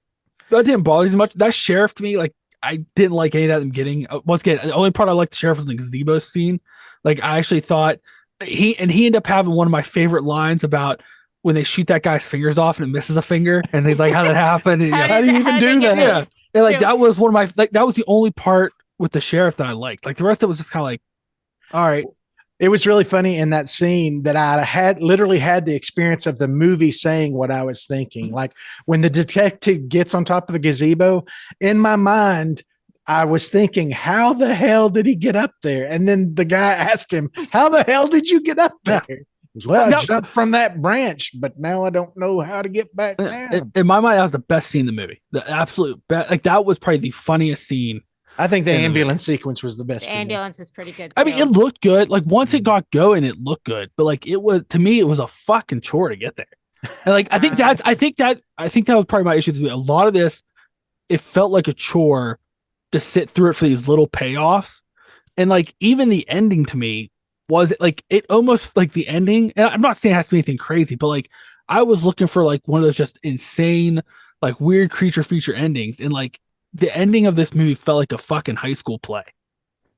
That didn't bother me as much. That sheriff to me, like I didn't like any of that in the beginning. Once again, the only part I liked the sheriff was the gazebo scene. Like I actually thought he ended up having one of my favorite lines about when they shoot that guy's fingers off and it misses a finger, and he's like, "How did that happen?" And, how do you even do that? Yeah, and like that was one of my that was the only part with the sheriff that I liked. Like the rest of it was just kind of like, all right. It was really funny in that scene that I literally had the experience of the movie saying what I was thinking. Like when the detective gets on top of the gazebo, in my mind, I was thinking, how the hell did he get up there? And then the guy asked him, how the hell did you get up there? Well, I jumped from that branch, but now I don't know how to get back down. In my mind, that was the best scene in the movie. The absolute best. Like that was probably the funniest scene. I think the ambulance sequence was the best. The ambulance is pretty good too. I mean, it looked good. Like once it got going, it looked good. But like it was, to me, it was a fucking chore to get there. And like I think that was probably my issue. A lot of this, it felt like a chore to sit through it for these little payoffs. And like even the ending to me was like it almost like the ending. And I'm not saying it has to be anything crazy, but like I was looking for like one of those just insane, like weird creature feature endings, and like the ending of this movie felt like a fucking high school play.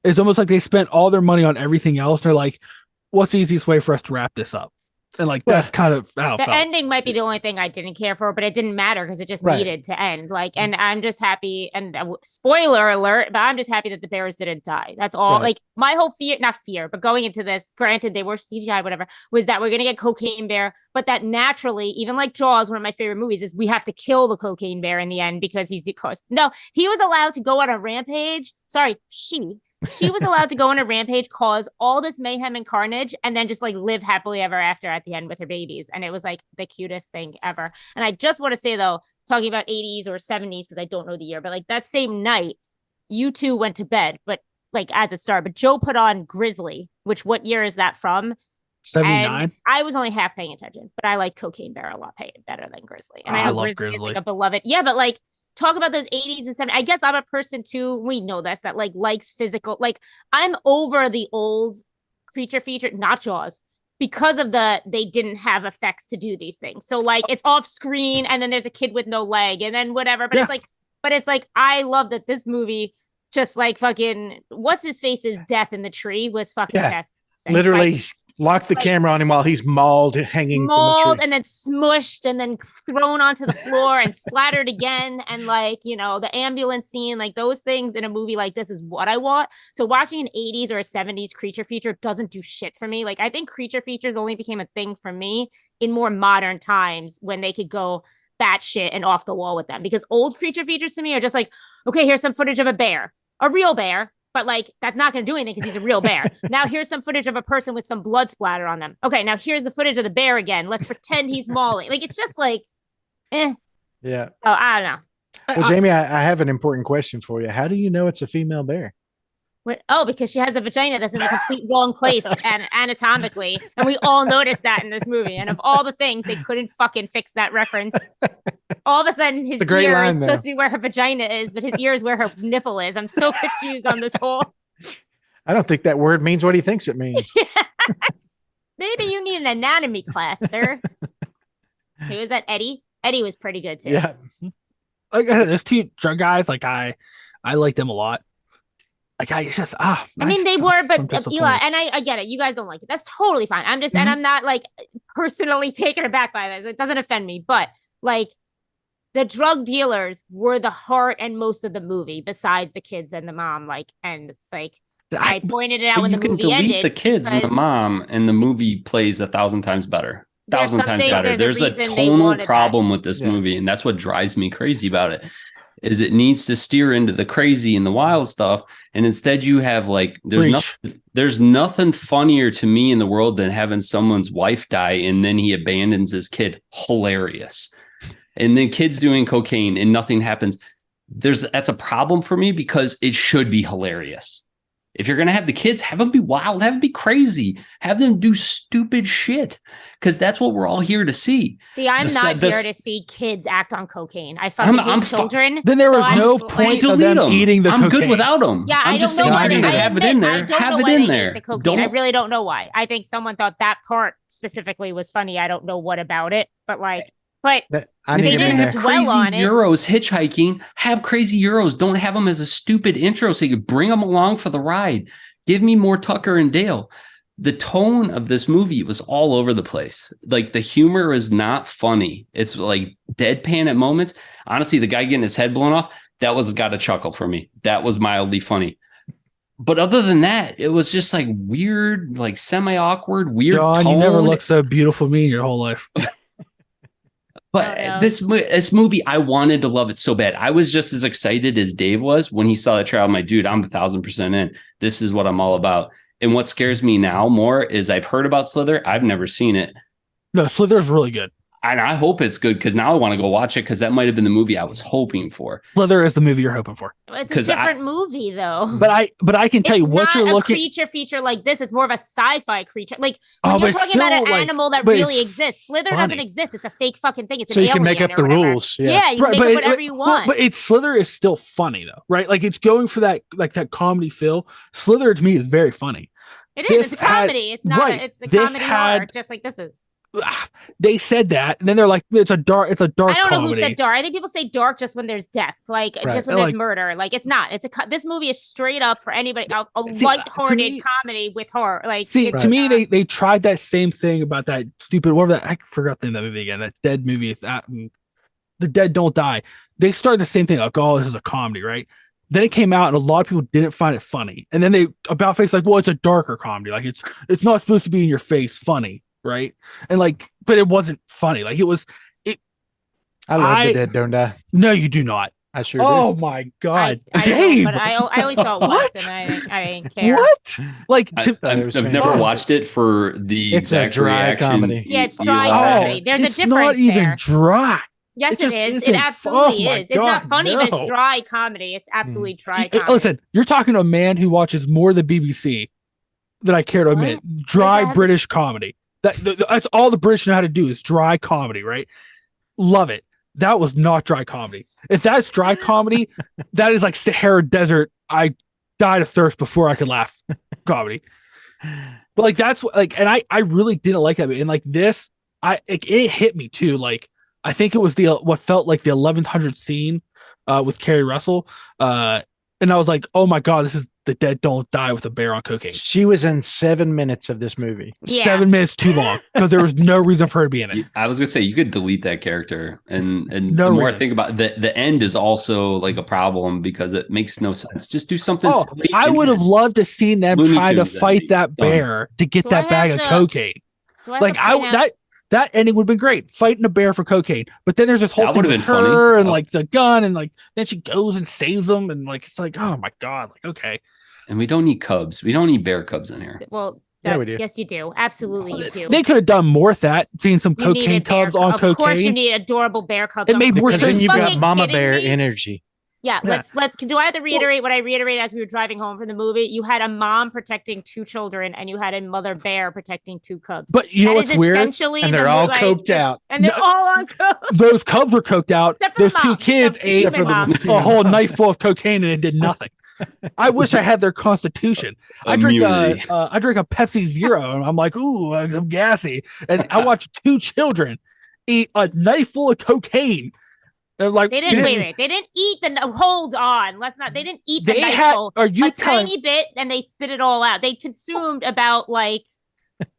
It's almost like they spent all their money on everything else. They're like, what's the easiest way for us to wrap this up? And like, that's kind of how it the felt. ending might be the only thing I didn't care for, but it didn't matter because it just needed to end. Like, and I'm just happy. And spoiler alert, but I'm just happy that the bears didn't die. That's all. Like my whole not fear, but going into this, granted they were CGI, whatever, was that we're going to get Cocaine Bear, but that naturally, even like Jaws, one of my favorite movies, is we have to kill the Cocaine Bear in the end because he's decussed. No, he was allowed to go on a rampage. Sorry, she was allowed to go on a rampage, cause all this mayhem and carnage, and then just like live happily ever after at the end with her babies. And it was like the cutest thing ever. And I just want to say though, talking about 80s or 70s, because I don't know the year, but like that same night, you two went to bed, but like as it started, but Joe put on Grizzly, which what year is that from? 79. I was only half paying attention, but I like Cocaine Bear a lot better than Grizzly. And I know love Grizzly is Grizzly. like a beloved. Yeah, but like talk about those 80s and 70s. I guess I'm a person too. We know this, that like likes physical. Like I'm over the old creature feature, not Jaws, because of they didn't have effects to do these things. So like it's off screen and then there's a kid with no leg and then whatever. But it's like I love that this movie just like fucking what's his face's death in the tree was fucking fantastic. Literally Like, lock the camera on him while he's mauled, hanging from a tree. and then smushed and then thrown onto the floor and splattered again. And like, you know, the ambulance scene, like those things in a movie like this is what I want. So watching an 80s or a 70s creature feature doesn't do shit for me. Like I think creature features only became a thing for me in more modern times when they could go batshit and off the wall with them, because old creature features to me are just like, okay, here's some footage of a real bear, but like that's not going to do anything because he's a real bear. Now here's some footage of a person with some blood splatter on them. Okay, now here's the footage of the bear again. Let's pretend he's mauling. Like it's just like, Yeah. So I don't know. Well, Jamie, I have an important question for you. How do you know it's a female bear? Oh, because she has a vagina that's in the complete wrong place and anatomically. And we all noticed that in this movie. And of all the things, they couldn't fucking fix that reference. All of a sudden, his ear is supposed to be where her vagina is, but his ear is where her nipple is. I'm so confused on this whole. I don't think that word means what he thinks it means. Yes. Maybe you need an anatomy class, sir. Who is that? Eddie? Eddie was pretty good too. Yeah. Like those two drug guys, like I like them a lot. Like it's just I mean they were, but Eli, and I get it. You guys don't like it. That's totally fine. I'm just, and I'm not like personally taken aback by this. It doesn't offend me, but like the drug dealers were the heart and most of the movie, besides the kids and the mom. Like, and like I pointed it out when the movie ended. You can delete the kids and the mom, and the movie plays 1,000 times better. 1,000 times better. There's a tonal problem with this movie, and that's what drives me crazy about it. Is it needs to steer into the crazy and the wild stuff, and instead you have like there's nothing funnier to me in the world than having someone's wife die and then he abandons his kid. Hilarious. And then kids doing cocaine and nothing happens. That's a problem for me because it should be hilarious. If you're going to have the kids, have them be wild, have them be crazy, have them do stupid shit, because that's what we're all here to see. See, I'm not here to see kids act on cocaine. I fucking hate children. Then there was no point of them eating the cocaine. I'm good without them. Yeah, I'm just saying, I have it in there. Have it in there. I really don't know why. I think someone thought that part specifically was funny. I don't know what about it, but like. But I they didn't didn't have dwell crazy on it. Euros hitchhiking. Have crazy Euros. Don't have them as a stupid intro so you can bring them along for the ride. Give me more Tucker and Dale. The tone of this movie was all over the place. Like the humor is not funny. It's like deadpan at moments. Honestly, the guy getting his head blown off, that was got a chuckle for me. That was mildly funny. But other than that, it was just like weird, like semi-awkward, weird John, tone. you never looked so beautiful to me in your whole life. But this movie, I wanted to love it so bad. I was just as excited as Dave was when he saw the trailer. I'm like, dude, I'm 1,000% in. This is what I'm all about. And what scares me now more is I've heard about Slither. I've never seen it. No, Slither's really good. And I hope it's good because now I want to go watch it because that might have been the movie I was hoping for. Slither is the movie you're hoping for. It's a different movie, though. But I can tell you what you're looking. It's not a creature feature like this. It's more of a sci-fi creature. Like when you're talking about an animal that really exists. Slither doesn't exist. It's a fake fucking thing. It's so you can make up the rules. Yeah, you can make up whatever you want. But Slither is still funny though, right? Like it's going for that comedy feel. Slither to me is very funny. It is. It's a comedy. It's not. It's a comedy horror, just like this is. They said that, and then they're like, "It's a dark." I don't know who said dark. I think people say dark just when there's death, like just when there's murder. Like it's not. This movie is straight up for anybody. A light-hearted comedy with horror. Like to me, they tried that same thing about that stupid whatever that I forgot the name of that movie again. That dead movie. The Dead Don't Die. They started the same thing. Like, oh, this is a comedy, right? Then it came out, and a lot of people didn't find it funny. And then they about face like, well, it's a darker comedy. Like it's not supposed to be in your face funny. Right. And like, but it wasn't funny. Like I love The Dead Don't Die. No, you do not. I sure Oh do. my God. Dave. But I only saw it once and I didn't care. What? Like I've never watched it for the exact dry reaction. comedy. Yeah, it's dry comedy. There's a difference. It's not even dry. Yes, it is. It absolutely is. It's not funny, but it's dry comedy. It's absolutely dry comedy. Listen, you're talking to a man who watches more than BBC than I care to admit. Dry British comedy. That's all the British know how to do is dry comedy, right? Love it. that was not dry comedy. If that's dry comedy, that is like Sahara Desert. I died of thirst before I could laugh comedy. But like that's like, and I really didn't like that. And like this, it hit me too. Like I think it was what felt like the 1100 scene with Carrie Russell. And I was like, oh my God, this is The Dead Don't Die with a bear on cocaine. She was in 7 minutes of this movie. Yeah. 7 minutes too long because there was no reason for her to be in it. I was gonna say you could delete that character, and No the more reason. I think about it, the end is also like a problem because it makes no sense. Just do something. Oh, silly I and would have just- loved to seen them Looney try to Tunes, that'd fight be that done. bear to get Do that I bag have of to- cocaine. Do I have Like to point out- that ending would have been great, fighting a bear for cocaine. But then there's this whole That thing would have with been funny. her and Oh. like the gun, and like then she goes and saves them, and like it's like, oh my God, like okay. And we don't need cubs. We don't need bear cubs in here. Well, Yeah, we do. Yes, you do. Absolutely, you do. They could have done more with that, seeing some You cocaine needed bear cubs on Of course, you cocaine. need adorable bear cubs. It made more Because sense. then you've got Fucking Mama kidding Bear me? energy. Yeah, Yeah. let's. Do I have to reiterate what I reiterated as we were driving home from the movie? You had a mom protecting 2 children, and you had a mother bear protecting 2 cubs. But you know That what's is weird? essentially And they're the all movie- coked out. and they're No. all on coke. Those cubs were coked out. Except for Those the 2 mom. kids Except ate for the mom. a whole knife full of cocaine and it did nothing. I wish I had their constitution. I drink Immunity. a Pepsi Zero and I'm like, ooh, I'm gassy. And I watch 2 children eat a knife full of cocaine. And like They didn't wait. They didn't eat the. Hold on. Let's not. They didn't eat the They knife had. full. Are you A telling? tiny bit, and they spit it all out. They consumed about like.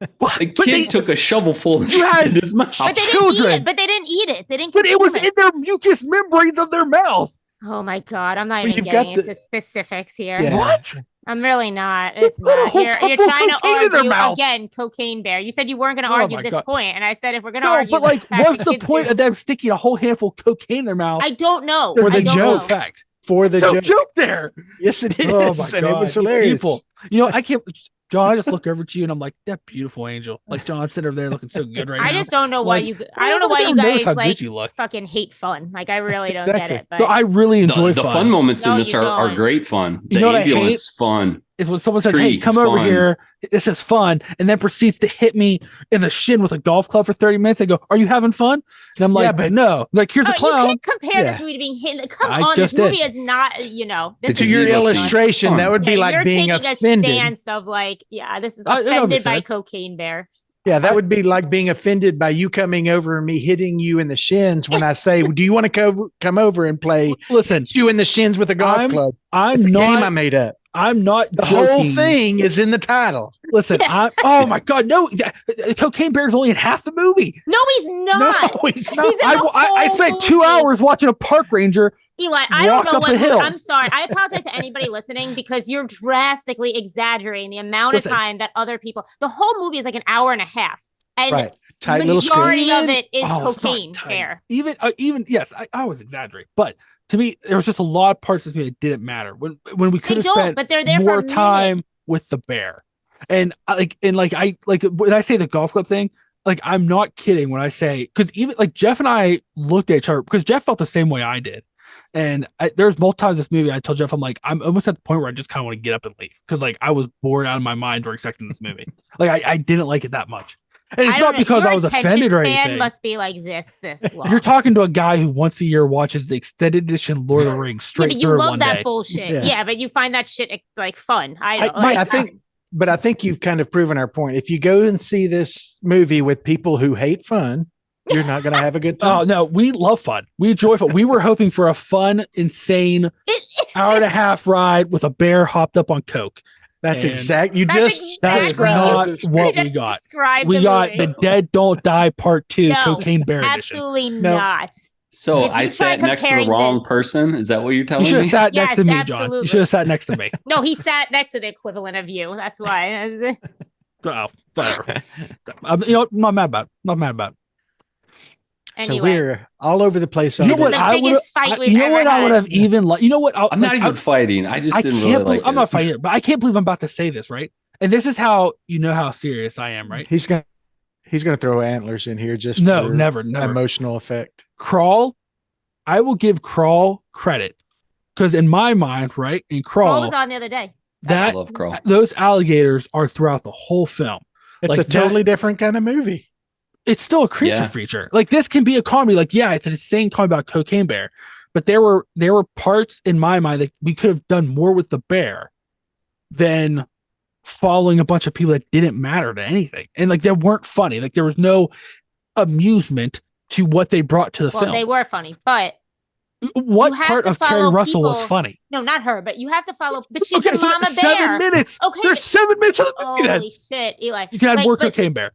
The But kid they- took a shovelful of You had- shit in his mouth. But they didn't eat Children. it. But they didn't eat it. They didn't. But it was consume in their mucous membranes of their mouth. Oh my God! I'm not Well, even you've got getting the- into specifics here. Yeah. What? I'm really not. It's put a not. whole You're cup of trying to cocaine in their argue mouth. again, cocaine bear. You said you weren't going to Oh argue my this God. point, and I said if we're going to No, argue, but like, the fact what's that the kids point do- of them sticking a whole handful of cocaine in their mouth? I don't know. For There's the I a don't joke. no know. fact. For the No joke. joke there. Yes, it is. Oh my And God. it was you hilarious. people. You know, I can't. John, I just look over at you and I'm like, that beautiful angel. Like John sitting over there looking so good right now. I just don't know why Like, you. I don't know why you nobody notice guys how like good you look. fucking hate fun. Like I really don't Exactly. get it. But No, I really enjoy The fun. fun moments No, in this you are don't. great fun. The You know what I hate? ambulance fun. Is when someone says, "Hey, Treat, come over fun. here. This is fun," and then proceeds to hit me in the shin with a golf club for 30 minutes. They go, "Are you having fun?" And I'm like, Yeah, but- "No." Like, here's a you clown. can't compare Yeah. this movie to being hit. Come I on, this just did. movie is not. This It's To a your zero sum. illustration, that would be Yeah, like you're being taking offended. a stance of like, yeah, this is I- that'll be offended by fair. cocaine bear. Yeah, that would be like being offended by you coming over and me hitting you in the shins when I say, "Do you want to come over and play Listen, you in the shins with a golf I'm club?" I'm It's a game I not. made up. I'm not. The joking. whole thing is in the title. Listen, oh my God, no! Cocaine Bear's only in half the movie. No, he's not. No, he's not. He's in the I whole spent 2 movie. hours watching a park ranger. Eli, I don't Walk know up what. a hill. I'm sorry. I apologize to anybody listening because you're drastically exaggerating the amount Listen. of time that other people. The whole movie is like an hour and a half, and Right. Tight little script. majority of Even- it is Oh, it's not cocaine tight. bear. Even yes, I was exaggerating, but to me, there was just a lot of parts of me that didn't matter when we could They have don't, spent but they're there for more a minute. time with the bear. And I like when I say the golf club thing, like I'm not kidding when I say, because even like Jeff and I looked at each other because Jeff felt the same way I did. And there's multiple times this movie I told Jeff, I'm like, I'm almost at the point where I just kind of want to get up and leave because like I was bored out of my mind during second this movie. Like I didn't like it that much. And it's I don't not know. because Your I was attention offended or span anything. Must be like this long. You're talking to a guy who once a year watches the extended edition Lord of the Rings Yeah, straight but you through love one that day. bullshit. Yeah. Yeah. But you find that shit like fun. I don't. See, like I that. think, but I think you've kind of proven our point. If you go and see this movie with people who hate fun, you're not going to have a good Oh time. no, we love fun. We enjoy fun. We were hoping for a fun, insane hour and a half ride with a bear hopped up on coke. That's And- exact. You That's just That is Exactly. not described what You we just got. described We the got movie. the Dead Don't Die Part 2 No, Cocaine Bear Edition. Absolutely No. not. So If you I try sat next to the comparing wrong this- person. Is that what you're You telling should have me? sat next to Yes, me, John. You absolutely. should have sat next to me. No, he sat next to the equivalent of you. That's why. Oh, whatever. I'm not mad about it. Not mad about it. So Anyway. we're all over the place. You on know This what is this. the I would biggest fight we've you know ever what I would had. have even like you know what I'm not even fighting. I just I didn't can't really believe like I'm it. not fighting it, but I can't believe I'm about to say this, right? And this is how you know how serious I am, right? He's gonna throw antlers in here just No, for never. emotional effect. Crawl, I will give Crawl credit because in my mind, right, in What Crawl, was on the other day? I that love Crawl. those alligators are throughout the whole film. It's Like a totally different kind of movie. it's still a creature feature. Like this can be a comedy. Like, yeah, it's an insane comedy about Cocaine Bear, but there were parts in my mind that we could have done more with the bear than following a bunch of people that didn't matter to anything. And like, they weren't funny. Like there was no amusement to what they brought to the film. They were funny, but what part of Carrie Russell was funny? No, not her, but you have to follow. But she's a mama bear. 7 minutes. Okay, there's 7 minutes of the movie. Holy shit, Eli! You can have more Cocaine Bear.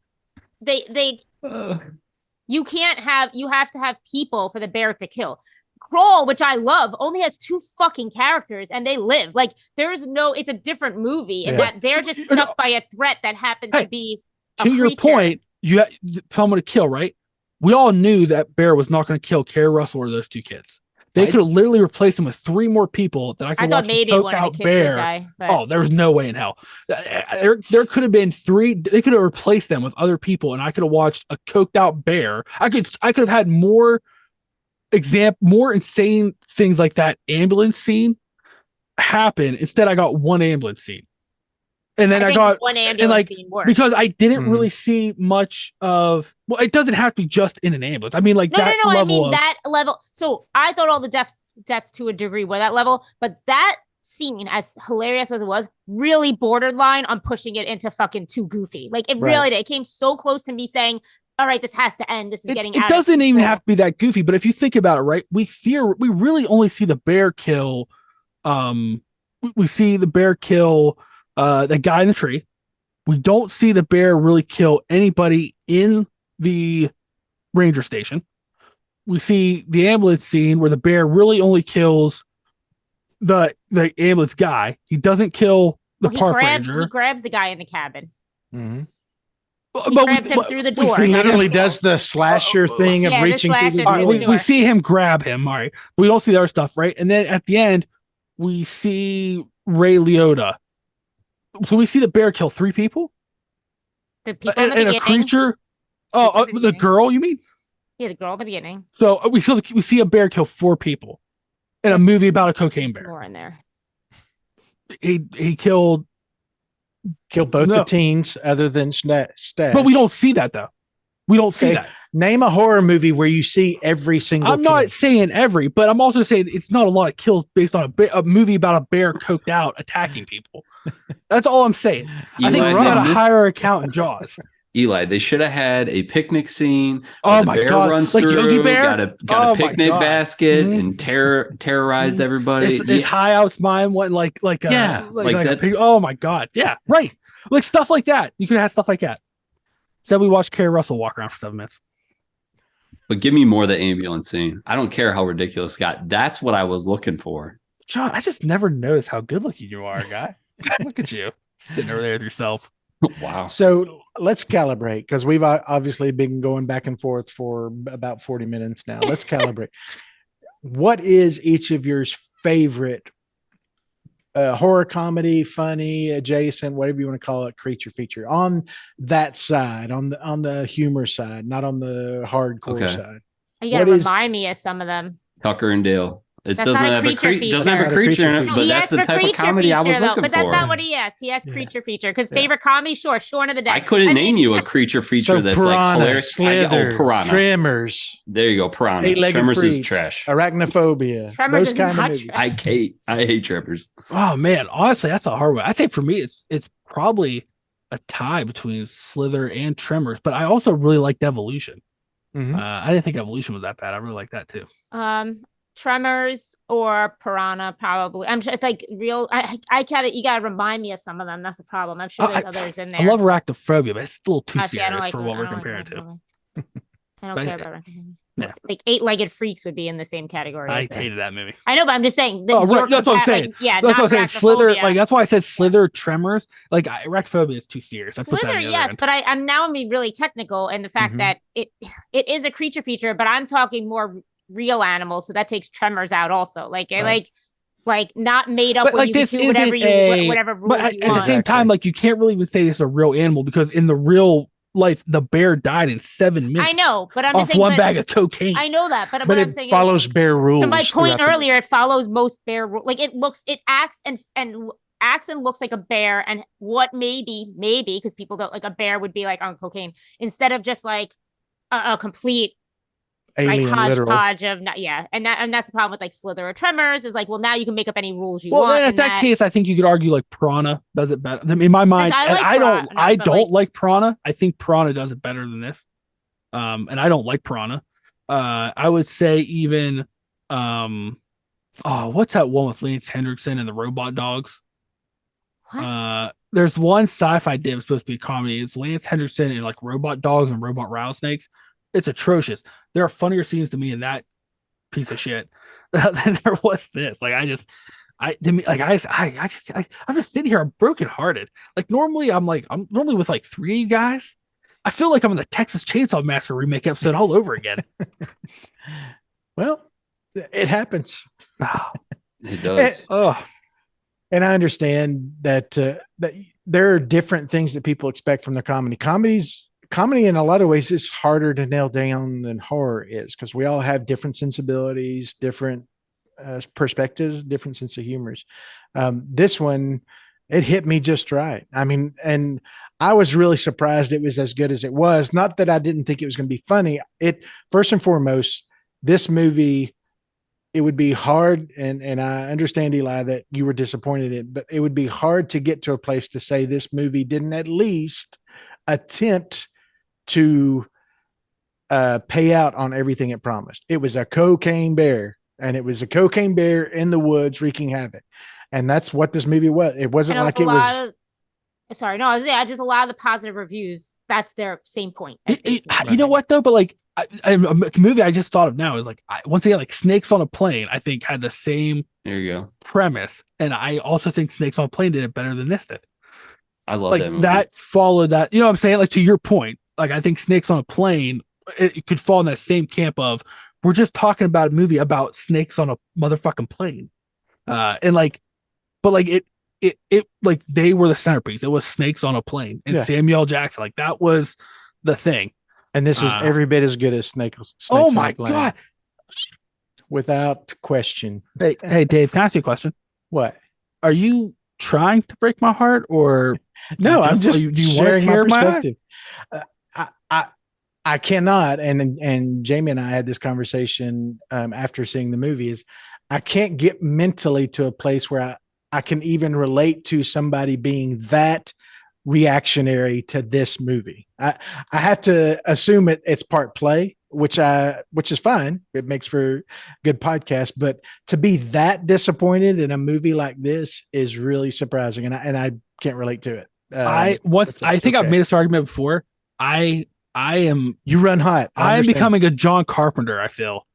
You can't have. You have to have people for the bear to kill. Crawl, which I love, only has 2 fucking characters, and they live. Like there's no. It's a different movie, and that they're just stuck by a threat that happens to be. To your point, you have someone to kill, right? We all knew that bear was not going to kill Carrie Russell or those 2 kids. They could have literally replaced him with 3 more people that I could watch maybe choke out bear. Die, oh, there's no way in hell. There could have been 3. They could have replaced them with other people, and I could have watched a coked out bear. I could have had more insane things like that ambulance scene happen. Instead, I got 1 ambulance scene. And then I got 1 ambulance scene worse. Because I didn't really see much of. Well, it doesn't have to be just in an ambulance. I mean, like that level. I mean that level. So I thought all the deaths to a degree were that level, but that scene, as hilarious as it was, really borderline on pushing it into fucking too goofy. Like it really did. It came so close to me saying, "All right, this has to end. This is getting." It doesn't even have to be that goofy, but if you think about it, right, we really only see the bear kill. We see the bear kill. The guy in the tree. We don't see the bear really kill anybody in the ranger station. We see the ambulance scene where the bear really only kills the ambulance guy. He doesn't kill the park ranger. He grabs the guy in the cabin. Mm-hmm. He grabs him through the door. He literally does the slasher thing of reaching through the door. We see him grab him. All right. We don't see the other stuff, right? And then at the end, we see Ray Liotta. So we see the bear kill 3 people? The people in the beginning. A creature? Oh, the girl, you mean? Yeah, the girl in the beginning. So we see a bear kill 4 people in a movie about a cocaine bear. More in there. He killed both the teens other than Stash. But we don't see that, though. We don't see that. Name a horror movie where you see every single I'm not saying every, but I'm also saying it's not a lot of kills based on a movie about a bear coked out attacking people. That's all I'm saying. I think we got a higher account in Jaws. Eli, they should have had a picnic scene. Oh my God! Runs like through, Yogi Bear got a picnic basket and terrorized everybody. It's high out's mine. What like that. Oh my God! Yeah, right. Like stuff like that. You could have had stuff like that. Said we watched Carrie Russell walk around for 7 minutes. But give me more of the ambulance scene. I don't care how ridiculous it got. That's what I was looking for. John, I just never noticed how good looking you are, guy. Look at you sitting over there with yourself. Wow. So let's calibrate because we've obviously been going back and forth for about 40 minutes now. Let's calibrate. What is each of your favorite horror comedy, funny, adjacent, whatever you want to call it, creature feature on that side, on the humor side, not on the hardcore side? You got to remind me of some of them. Tucker and Dale. It doesn't have a creature in it, but that's the type of comedy I was looking for. But that's not what he asked. He asked creature feature because favorite comedy, sure, Shaun of the Dead. I couldn't name you a creature feature that's Piranha, like hilarious. Slither, Piranha. Tremors. There you go, Piranha. Tremors is trash. Arachnophobia. Tremors those is kind not of movies. I hate Tremors. Oh man, honestly, that's a hard one. I say for me, it's probably a tie between Slither and Tremors, but I also really liked Evolution. Mm-hmm. I didn't think Evolution was that bad. I really like that too. Tremors or Piranha, probably. I'm sure it's like real. I gotta, you gotta remind me of some of them. That's the problem. I'm sure there's others in there. I love Arachnophobia, but it's still too serious like for what we're comparing to. I don't care about Arachnophobia. Yeah. Like Eight-Legged Freaks would be in the same category. I hated that movie. I know, but I'm just saying. That's what I'm saying. Like, yeah, that's what I'm saying. Slither, like that's why I said Slither, Tremors. Like Arachnophobia is too serious. Slither, yes, but I'm now being really technical in the fact that it is a creature feature, but I'm talking more real animals, so that takes Tremors out also. Like not made up. But like this do whatever whatever rules. But at the same time, like you can't really even say this is a real animal because in the real life, the bear died in 7 minutes. I know, but I'm off just saying, one bag of cocaine. I know that, but I'm saying follows bear rules. To my point earlier, it follows most bear rules. Like it acts and looks like a bear, and what maybe because people don't like a bear would be like on cocaine instead of just like a complete alien literal. hodgepodge of and that's the problem with like Slither or Tremors is like, well, now you can make up any rules you want. Well, then in that case, I think you could argue like Piranha does it better. In my mind, I don't like Piranha. I think Piranha does it better than this. And I don't like Piranha. I would say even what's that one with Lance Henriksen and the robot dogs? What? There's one sci-fi dip supposed to be a comedy. It's Lance Henriksen and like robot dogs and robot rattlesnakes. It's atrocious. There are funnier scenes to me in that piece of shit than there was this. Like I'm just sitting here, I'm brokenhearted. Like normally I'm normally with like 3 of you guys. I feel like I'm in the Texas Chainsaw Massacre remake episode all over again. Well, it happens. It does. And I understand that that there are different things that people expect from their comedy. Comedy in a lot of ways is harder to nail down than horror is, because we all have different sensibilities, different perspectives, different sense of humors. This one, it hit me just right. I mean, and I was really surprised it was as good as it was. Not that I didn't think it was going to be funny. First and foremost, this movie, it would be hard, and I understand, Eli, that you were disappointed in it, but it would be hard to get to a place to say this movie didn't at least attempt to pay out on everything it promised. It was a cocaine bear, and it was a cocaine bear in the woods wreaking havoc. And that's what this movie was. It wasn't like it was. Sorry, no, just a lot of the positive reviews. That's their same point. You know what though? But like a movie I just thought of now is like once again, like Snakes on a Plane. I think had the same premise, and I also think Snakes on a Plane did it better than this did. I love like that movie. That followed that. You know what I'm saying? Like to your point, like I think Snakes on a Plane it could fall in that same camp of we're just talking about a movie about snakes on a motherfucking plane, and like, but like it like they were the centerpiece. It was snakes on a plane, and Samuel L. Jackson, like that was the thing. And this is every bit as good as Snakes. Oh my God. Without question. Hey, Dave, can I ask you a question? What? Are you trying to break my heart, or no? I'm just sharing my perspective. I cannot, and Jamie and I had this conversation after seeing the movie. Is I can't get mentally to a place where I can even relate to somebody being that reactionary to this movie. I have to assume it's part play, which is fine. It makes for good podcast, but to be that disappointed in a movie like this is really surprising, and I can't relate to it. I think I've made this argument before. I am. You run hot. I am becoming a John Carpenter. I feel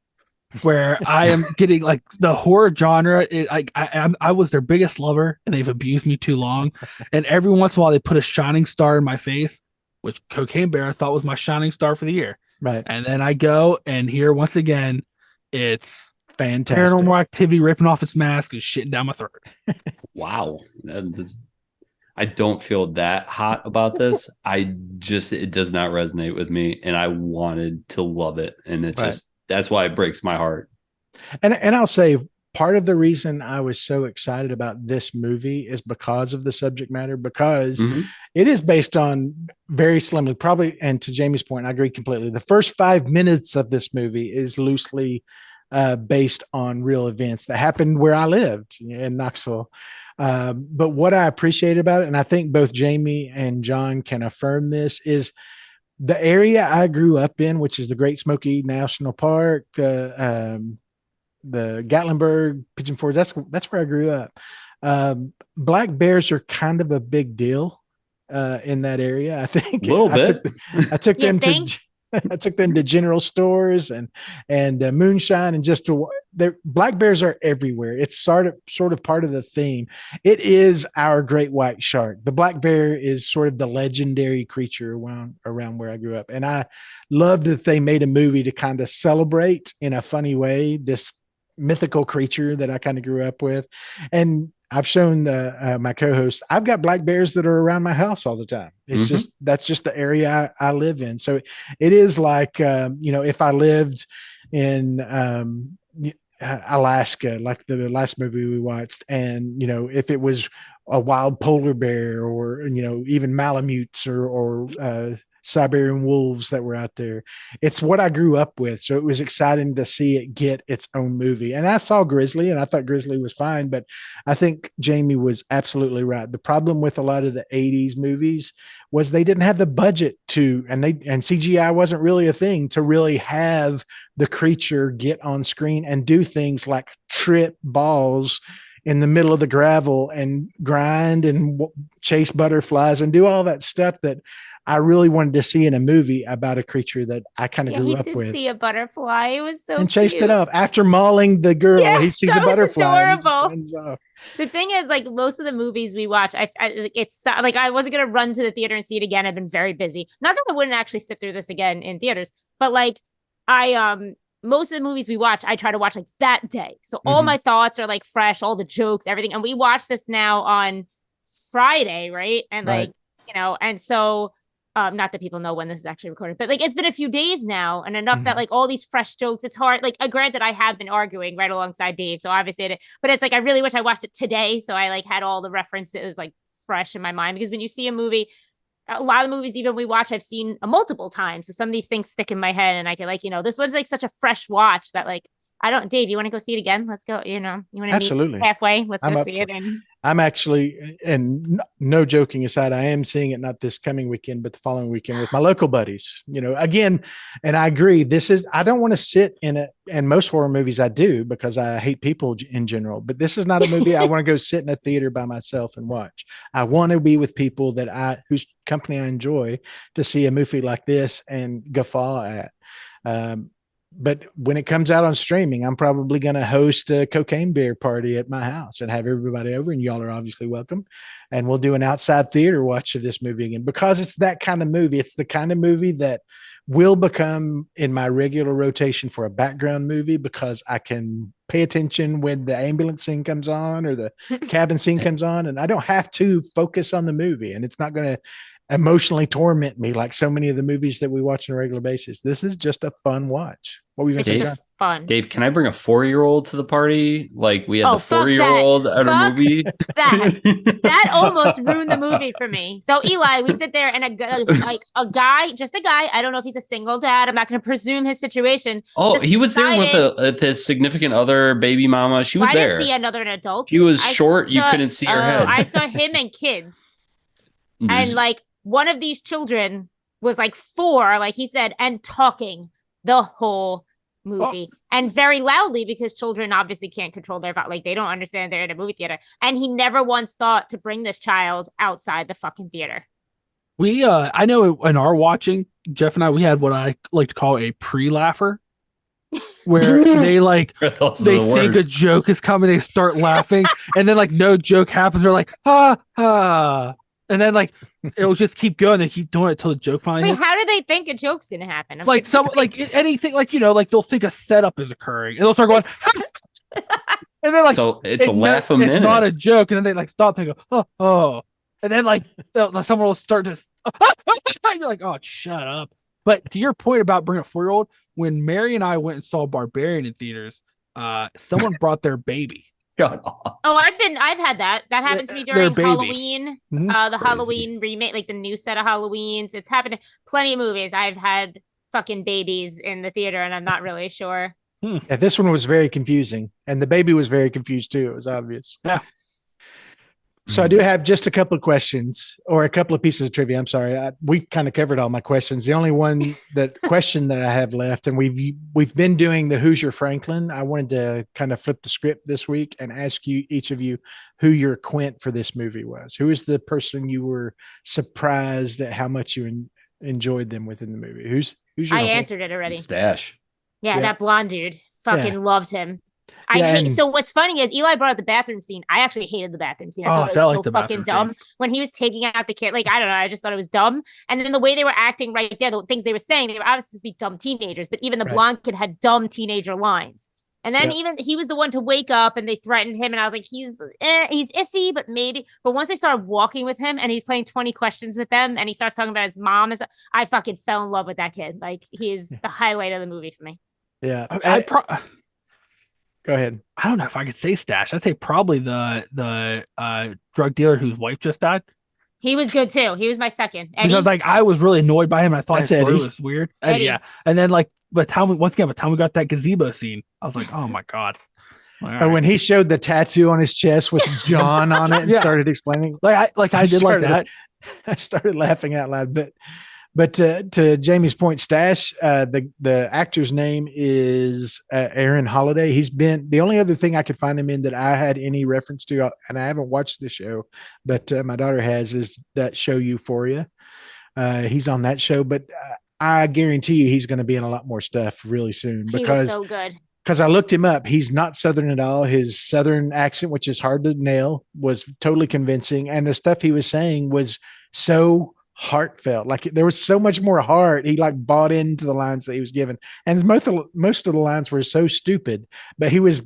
where I am getting like the horror genre. I was their biggest lover, and they've abused me too long. And every once in a while, they put a shining star in my face, which Cocaine Bear I thought was my shining star for the year. Right. And then I go and here once again, it's fantastic. Paranormal Activity ripping off its mask and shitting down my throat. Wow. I don't feel that hot about this. It does not resonate with me, and I wanted to love it. And it that's why it breaks my heart. And I'll say part of the reason I was so excited about this movie is because of the subject matter, because it is based on very slimly, probably, and to Jamie's point, I agree completely. The first 5 minutes of this movie is loosely based on real events that happened where I lived in Knoxville. But what I appreciate about it, and I think both Jamie and John can affirm this, is the area I grew up in, which is the Great Smoky National Park, the Gatlinburg, Pigeon Forge. That's where I grew up. Black bears are kind of a big deal in that area. I think a little bit. I took them to general stores and moonshine, and just black bears are everywhere. It's sort of part of the theme. It is our great white shark. The black bear is sort of the legendary creature around where I grew up. And I loved that they made a movie to kind of celebrate in a funny way this mythical creature that I kind of grew up with. And I've shown my co-host, I've got black bears that are around my house all the time. It's that's just the area I live in. So it is like, if I lived in Alaska, like the last movie we watched, and, if it was a wild polar bear, or even Malamutes or Siberian wolves that were out there. It's what I grew up with, so it was exciting to see it get its own movie. And I saw Grizzly, and I thought Grizzly was fine, but I think Jamie was absolutely right. The problem with a lot of the 80s movies was they didn't have the budget and CGI wasn't really a thing to really have the creature get on screen and do things like trip balls in the middle of the gravel and grind and chase butterflies and do all that stuff that I really wanted to see in a movie about a creature that I kind of grew up with. He did see a butterfly. It was so and chased it off after mauling the girl. Yeah, he sees a butterfly. Adorable. The thing is, like, most of the movies we watch, it's like I wasn't gonna run to the theater and see it again. I've been very busy. Not that I wouldn't actually sit through this again in theaters, but like most of the movies we watch, I try to watch like that day. So all my thoughts are like fresh, all the jokes, everything. And we watch this now on Friday, right? And like, and so not that people know when this is actually recorded, but like it's been a few days now and enough that like all these fresh jokes, it's hard. Like granted, I have been arguing right alongside Dave, so obviously but it's like I really wish I watched it today, so I like had all the references like fresh in my mind, because when you see a movie, a lot of the movies even we watch I've seen multiple times, so some of these things stick in my head and I can like, this one's like such a fresh watch that like Dave, you want to go see it again? Let's go. You want to meet halfway? Let's go see it. And I'm actually, and no joking aside, I am seeing it not this coming weekend, but the following weekend with my local buddies, again. And I agree. I don't want to sit in it. And most horror movies I do because I hate people in general, but this is not a movie I want to go sit in a theater by myself and watch. I want to be with people whose company I enjoy, to see a movie like this and guffaw at. But when it comes out on streaming, I'm probably going to host a Cocaine Bear party at my house and have everybody over, and y'all are obviously welcome. And we'll do an outside theater watch of this movie again, because it's that kind of movie. It's the kind of movie that will become in my regular rotation for a background movie, because I can pay attention when the ambulance scene comes on or the cabin scene comes on, and I don't have to focus on the movie, and it's not going to emotionally torment me like so many of the movies that we watch on a regular basis. This is just a fun watch. What were you going to say, John? Fun. Dave, can I bring a 4-year-old to the party? Like we had the 4-year-old at a movie. That almost ruined the movie for me. So Eli, we sit there and a guy, I don't know if he's a single dad. I'm not going to presume his situation. Oh, he was there with his significant other, baby mama. She was there. I didn't see another adult. She was short. You couldn't see her head. I saw him and kids. And like one of these children was like 4, like he said, and talking the whole movie and very loudly, because children obviously can't control their like they don't understand they're in a movie theater. And he never once thought to bring this child outside the fucking theater. We I know in our watching, Jeff and I, we had what I like to call a pre-laugher, where they like they think a joke is coming, they start laughing, and then like no joke happens, they're like ha ha. And then like it'll just keep going. They keep doing it till the joke finally hits. How do they think a joke's gonna happen? Like anything, like like they'll think a setup is occurring and they'll start going and then like so it's a laugh a minute. It's not a joke, and then they like stop and go oh, and then like someone will start to you're like, oh, shut up. But to your point about bringing a 4-year-old, when Mary and I went and saw Barbarian in theaters, someone brought their baby. Oh, I've had that. That happened to me during Halloween. The Halloween remake, like the new set of Halloweens. It's happened in plenty of movies. I've had fucking babies in the theater, and I'm not really sure. Yeah, this one was very confusing, and the baby was very confused too. It was obvious. Yeah. So I do have just a couple of questions, or a couple of pieces of trivia. I'm sorry, we've kind of covered all my questions. The only question that I have left, and we've been doing the Who's Your Franklin. I wanted to kind of flip the script this week and ask you, each of you, who your Quint for this movie was. Who is the person you were surprised at how much you enjoyed them within the movie? Who's your? I answered it already. Stash. Yeah, that blonde dude. Fucking loved him. So what's funny is Eli brought up the bathroom scene. I actually hated the bathroom scene. I thought it was so fucking dumb when he was taking out the kid. Like, I don't know. I just thought it was dumb. And then the way they were acting right there, the things they were saying, they were obviously supposed to be dumb teenagers, but even the blonde kid had dumb teenager lines. And then even he was the one to wake up, and they threatened him. And I was like, he's iffy, but maybe. But once they started walking with him and he's playing 20 questions with them and he starts talking about his mom, I fucking fell in love with that kid. Like, he is the highlight of the movie for me. Yeah. Go ahead. I don't know if I could say Stash. I'd say probably the drug dealer whose wife just died. He was good too. He was my second. Eddie? Because like I was really annoyed by him. And I thought That's his story Eddie. was weird. Eddie. Yeah. And then like by the time we got that gazebo scene, I was like, oh my God. Like, When he showed the tattoo on his chest with John on it and started explaining, I did like that. I started laughing out loud. But to Jamie's point, Stash, the actor's name is Aaron Holiday. He's been the only other thing I could find him in that I had any reference to, and I haven't watched the show, but my daughter has, is that show Euphoria. He's on that show, but I guarantee you he's going to be in a lot more stuff really soon He was because so good. I looked him up. He's not Southern at all. His Southern accent, which is hard to nail, was totally convincing. And the stuff he was saying was so heartfelt. Like there was so much more heart. He like bought into the lines that he was given. And most of the lines were so stupid, but he was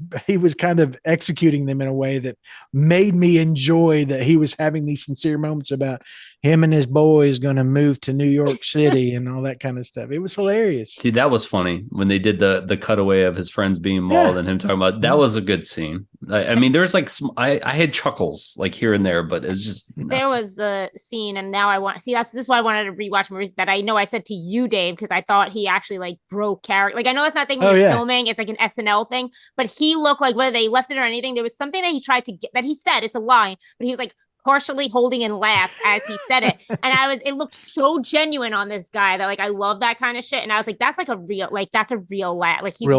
kind of executing them in a way that made me enjoy that he was having these sincere moments about him and his boys going to move to New York City and all that kind of stuff. It was hilarious. See, that was funny when they did the cutaway of his friends being mauled and him talking about that was a good scene. I mean, there's like I had chuckles like here and there, but it's just there was a scene, and now I want to see this is why I wanted to rewatch movies that I know I said to you, Dave, because I thought he actually like broke character. Like I know that's not a thing when you're filming; it's like an SNL thing. But he looked like whether they left it or anything, there was something that he tried to get that he said it's a lie, but he was like partially holding and laughed as he said it. And it looked so genuine on this guy that like, I love that kind of shit. And I was like, that's like that's a real laugh. Like he's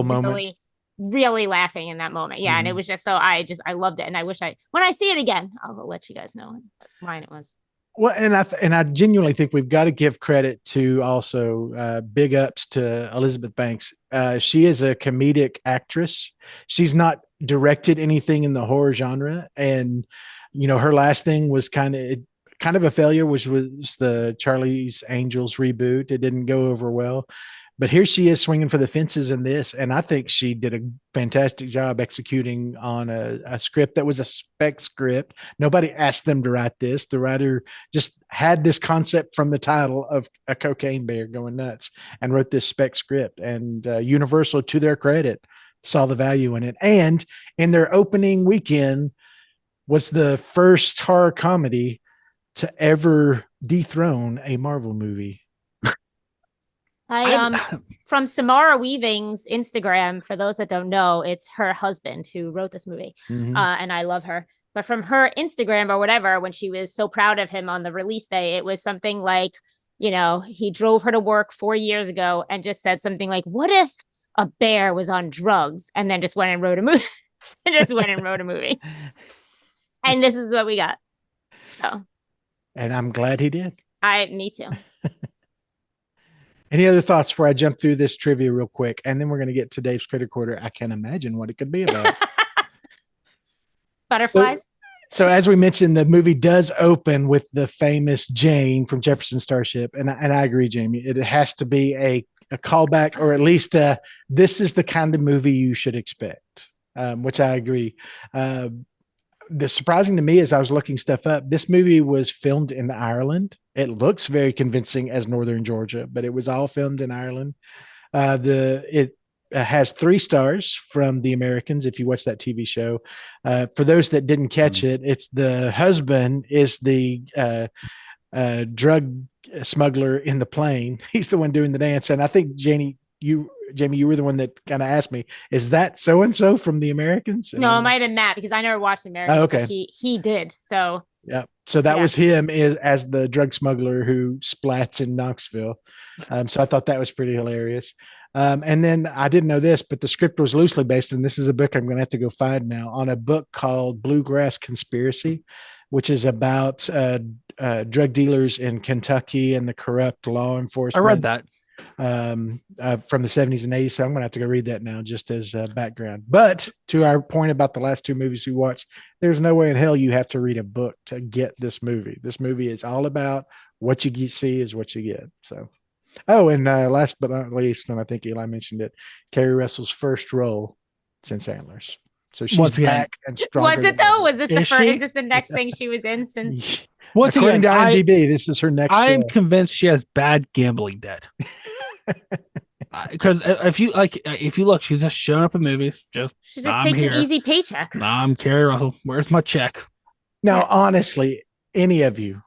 really laughing in that moment. Yeah. Mm-hmm. And it was just, so I loved it. And I wish when I see it again, I'll let you guys know what line it was. Well, and I genuinely think we've got to give credit to also big ups to Elizabeth Banks. She is a comedic actress. She's not directed anything in the horror genre. And her last thing was kind of a failure, which was the Charlie's Angels reboot. It didn't go over well, but here she is swinging for the fences in this. And I think she did a fantastic job executing on a script that was a spec script. Nobody asked them to write this. The writer just had this concept from the title of a cocaine bear going nuts and wrote this spec script. And Universal, to their credit, saw the value in it. And in their opening weekend, was the first horror comedy to ever dethrone a Marvel movie. From Samara Weaving's Instagram, for those that don't know, it's her husband who wrote this movie. Mm-hmm. And I love her. But from her Instagram or whatever, when she was so proud of him on the release day, it was something like, he drove her to work 4 years ago and just said something like, what if a bear was on drugs? And then just went and wrote a movie. And this is what we got. So, and I'm glad he did. Me too. Any other thoughts before I jump through this trivia real quick? And then we're going to get to Dave's Critter Quarter. I can't imagine what it could be about. Butterflies. So as we mentioned, the movie does open with the famous Jane from Jefferson Starship. And I agree, Jamie. It has to be a callback, or at least this is the kind of movie you should expect, which I agree. The surprising to me as I was looking stuff up, this movie was filmed in Ireland. It looks very convincing as Northern Georgia, but it was all filmed in Ireland. It has 3 stars from the Americans. If you watch that TV show, for those that didn't catch it, it's the husband is the drug smuggler in the plane. He's the one doing the dance. And I think Jamie, you were the one that kind of asked me, is that so-and-so from the Americans? And no, it might've been Matt, because I never watched Americans. Oh, okay. He did. So yeah. So that was him as the drug smuggler who splats in Knoxville. So I thought that was pretty hilarious. And then I didn't know this, but the script was loosely based, and this is a book I'm going to have to go find now, on a book called Bluegrass Conspiracy, which is about drug dealers in Kentucky and the corrupt law enforcement. I read that. From the 70s and 80s. So I'm going to have to go read that now just as background. But to our point about the last 2 movies we watched, there's no way in hell you have to read a book to get this movie. This movie is all about what you see is what you get. So, and last but not least, and I think Eli mentioned it, Kerry Russell's first role since Antlers. So she's back and stronger. Was it though? Was this the first? Is this the next thing she was in since? According to IMDb, this is her next. I am convinced she has bad gambling debt. Because if you look, she's just showing up in movies. She just takes an easy paycheck. I'm Carrie Russell. Where's my check? Now, honestly, any of you,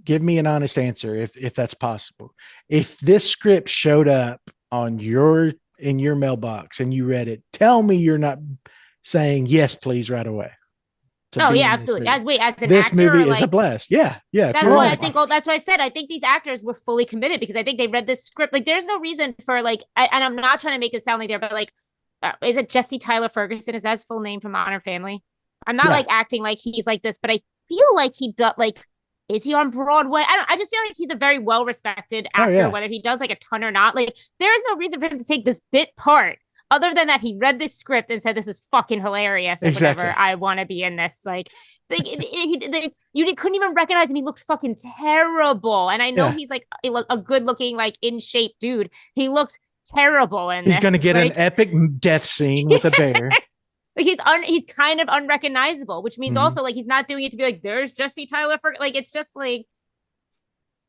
give me an honest answer if that's possible. If this script showed up in your mailbox and you read it, tell me you're not saying yes, please, right away. Oh yeah, absolutely. As an this actor, movie is a blast. Yeah. That's why I think. That's why I said I think these actors were fully committed because I think they read this script. Like, there's no reason for like, and I'm not trying to make it sound like but like, is it Jesse Tyler Ferguson? Is that his full name from Modern Family? I'm not like acting like he's like this, but I feel like he does. Like, is he on Broadway? I just feel like he's a very well respected actor, whether he does like a ton or not. Like, there is no reason for him to take this bit part. Other than that, he read this script and said, "This is fucking hilarious." And whatever, I want to be in this. Like, you couldn't even recognize him. He looked fucking terrible. And I know he's like a good looking, like in shape dude. He looked terrible. And he's going to get an epic death scene with a bear. He's kind of unrecognizable, which means also like he's not doing it to be like, there's Jesse Tyler for like, it's just like,